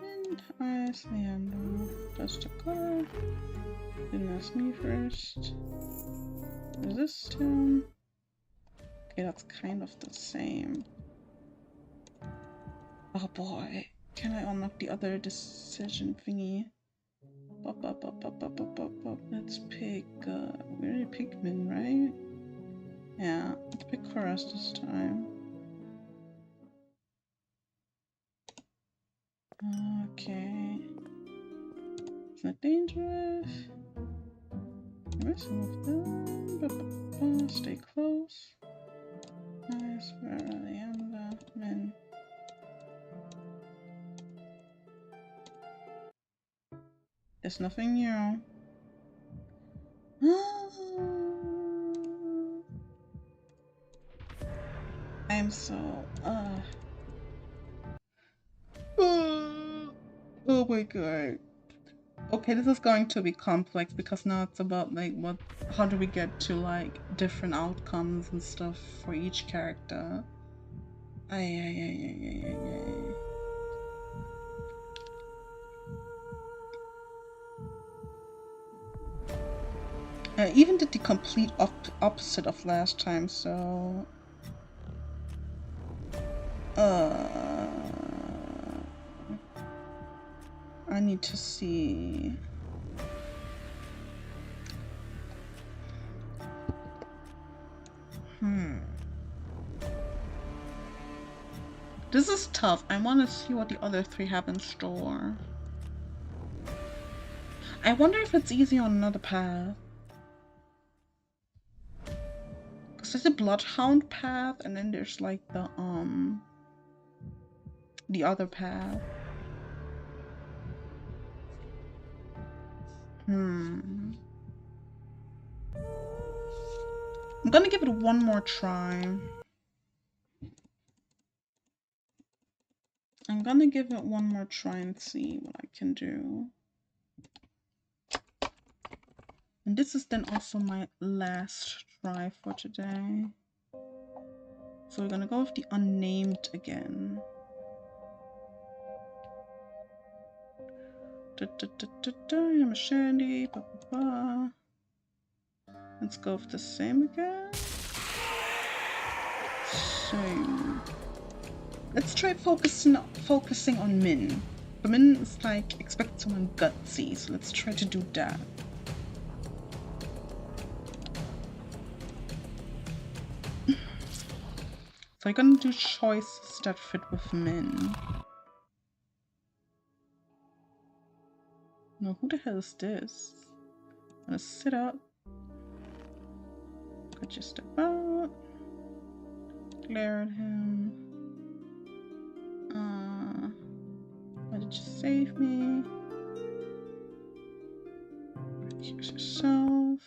And eyes, Leander. Just a color. Then that's me first. Is this town? Okay, that's kind of the same. Oh boy. Can I unlock the other decision thingy? Let's pick, we already picked Min, right? Yeah, let's pick Chorus this time. Okay. It's not dangerous. Let's move them. Stay close. Nice, where are they? And Min. There's nothing new. I'm so oh my god. Okay, this is going to be complex because now it's about like how do we get to like different outcomes and stuff for each character. I even did the complete opposite of last time, so I need to see. This is tough. I want to see what the other three have in store. I wonder if it's easy on another path. Because there's a Bloodhound path, and then there's like the other path. I'm gonna give it one more try. I'm gonna give it one more try and see what I can do. And this is then also my last try for today. So we're gonna go with the unnamed again. I'm a Shandy. Ba, ba, ba. Let's go with the same again. Same. Let's try focusing on Min. But Min is like expect someone gutsy, so let's try to do that. So I'm gonna do choices that fit with Min. No, who the hell is this? I'm gonna sit up. Could you step out? Glare at him. Why did you save me? Use yourself.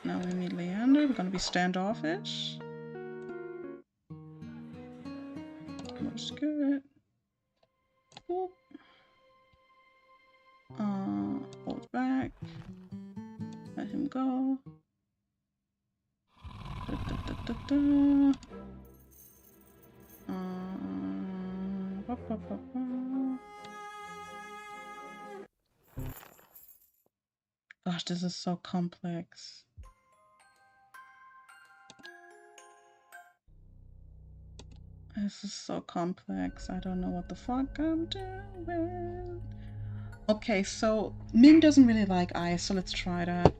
Now we meet Leander. We're gonna be standoffish. Looks good. Boop. Hold back. Let him go. Da, da, da, da, da. Ba, ba, ba, ba. Gosh, this is so complex. This is so complex. I don't know what the fuck I'm doing. Okay, so Min doesn't really like ice, so let's try that.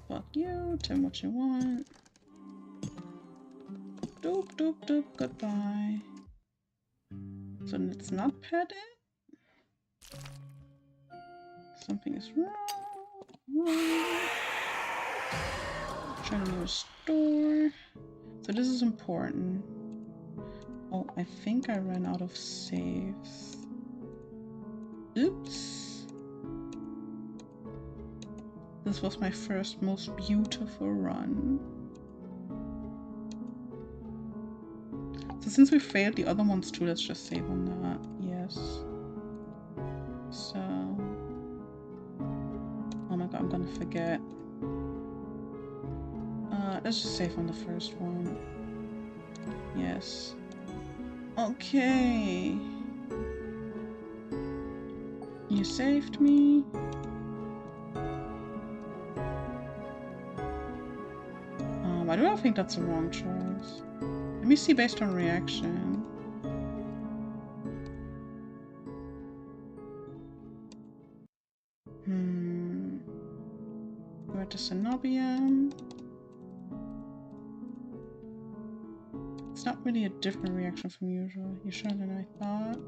Fuck you, tell me what you want. Doop, doop, doop, goodbye. So let's not pet it. Something is wrong. Trying to restore. So this is important. Oh, I think I ran out of saves. Oops. This was my first most beautiful run. So since we failed the other ones too, let's just save on that. Yes. So... oh my god, I'm gonna forget. Let's just save on the first one. Yes. Okay. You saved me. I don't think that's the wrong choice. Let me see based on reaction. We're to Cenobium. It's not really a different reaction from usual. You sure than I thought?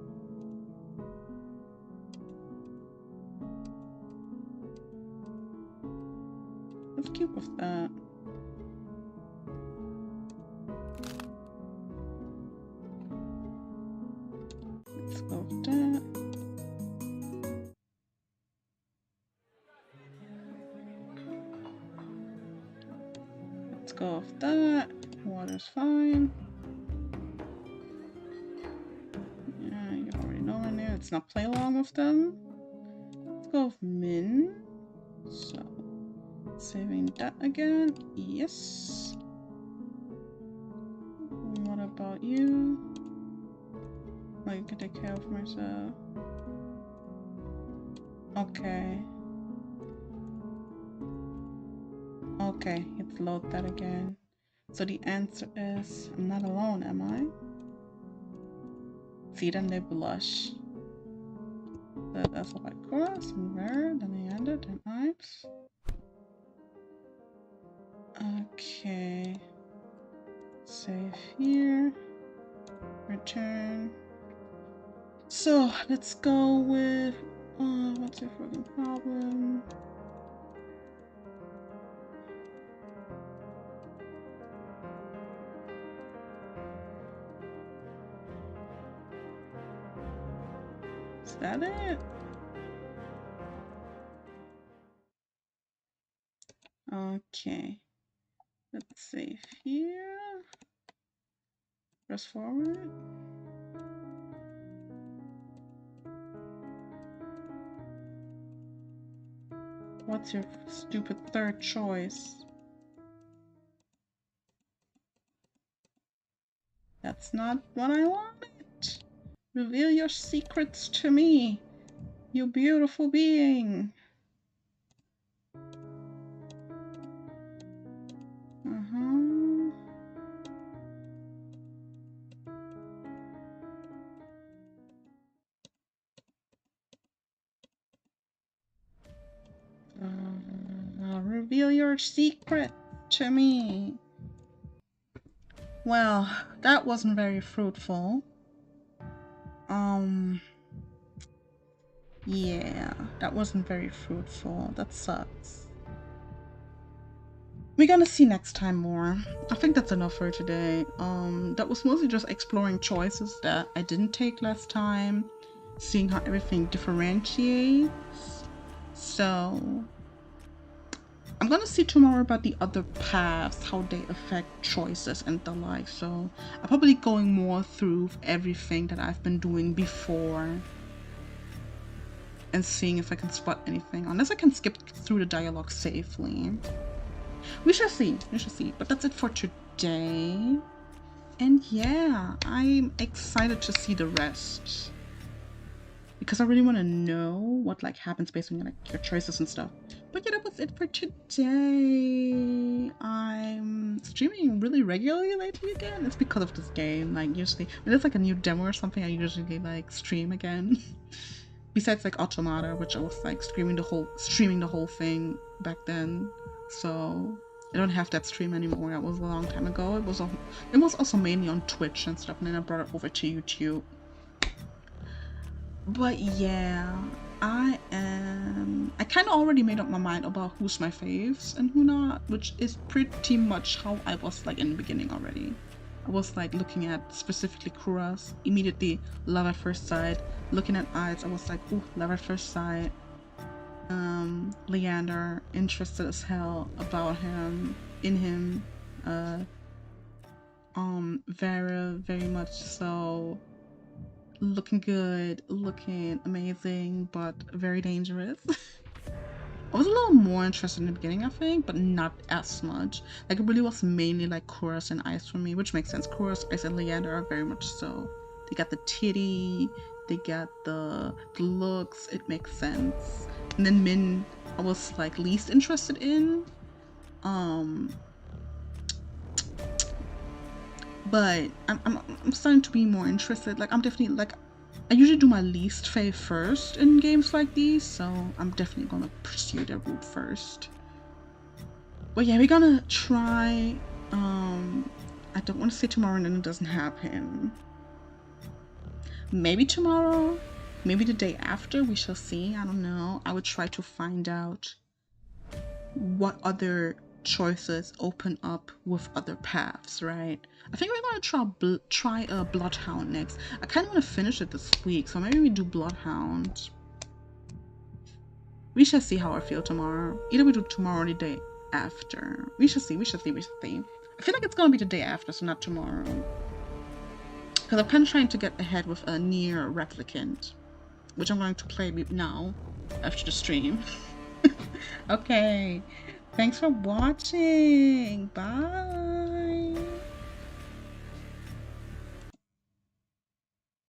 Let's keep with that. Let's go with that. Let's go with that. Water's fine. Yeah, you already know in there. Let's not play along with them. Let's go with Min. So, saving that again. Yes. What about you? I can take care of myself. Okay. Okay, let's load that again. So the answer is, I'm not alone, am I? See, then they blush. So that's what I cross, and where, then I ended, and ice. Okay. Save here. Return. So let's go with what's your fucking problem? Is that it? Okay. Let's save here. Press forward. What's your stupid third choice? That's not what I wanted. Reveal your secrets to me, you beautiful being. Reveal your secret to me. Well, that wasn't very fruitful. Yeah, that wasn't very fruitful. That sucks. We're gonna see next time more. I think that's enough for today. That was mostly just exploring choices that I didn't take last time, seeing how everything differentiates. So I'm gonna see tomorrow about the other paths, how they affect choices and the like. So I'm probably going more through everything that I've been doing before and seeing if I can spot anything, unless I can skip through the dialogue safely. We shall see, but that's it for today. And yeah, I'm excited to see the rest, because I really want to know what like happens based on your choices and stuff. But yeah, that was it for today. I'm streaming really regularly lately again. It's because of this game. Like usually when there's like a new demo or something, I usually like stream again. Besides like Automata, which I was like streaming the whole thing back then. So I don't have that stream anymore. That was a long time ago. It was also mainly on Twitch and stuff, and then I brought it over to YouTube. But yeah, I kind of already made up my mind about who's my faves and who not, which is pretty much how I was like in the beginning already. I was like looking at specifically Kuras, immediately love at first sight. Looking at eyes, I was like, ooh, love at first sight. Leander, interested as hell about him, in him. Vera, very much so. Looking good, looking amazing, but very dangerous. I was a little more interested in the beginning, I think, but not as much. Like, it really was mainly like Chorus and Ice for me, which makes sense. Chorus, Ice, and Leander are very much so. They got the titty, they got the looks, it makes sense. And then Min, I was like least interested in. But I'm starting to be more interested. Like, I'm definitely like, I usually do my least fave first in games like these, so I'm definitely gonna pursue their route first. But yeah, we're gonna try. I don't want to say tomorrow and then it doesn't happen. Maybe tomorrow, maybe the day after, we shall see. I don't know. I would try to find out what other choices open up with other paths, right? I think we're gonna try a Bloodhound next. I kind of want to finish it this week, so maybe we do Bloodhound. We shall see how I feel tomorrow. Either we do tomorrow or the day after. We shall see. I feel like it's gonna be the day after, so not tomorrow. Because I'm kind of trying to get ahead with a Nier Replicant, which I'm going to play now after the stream. Okay. Thanks for watching. Bye.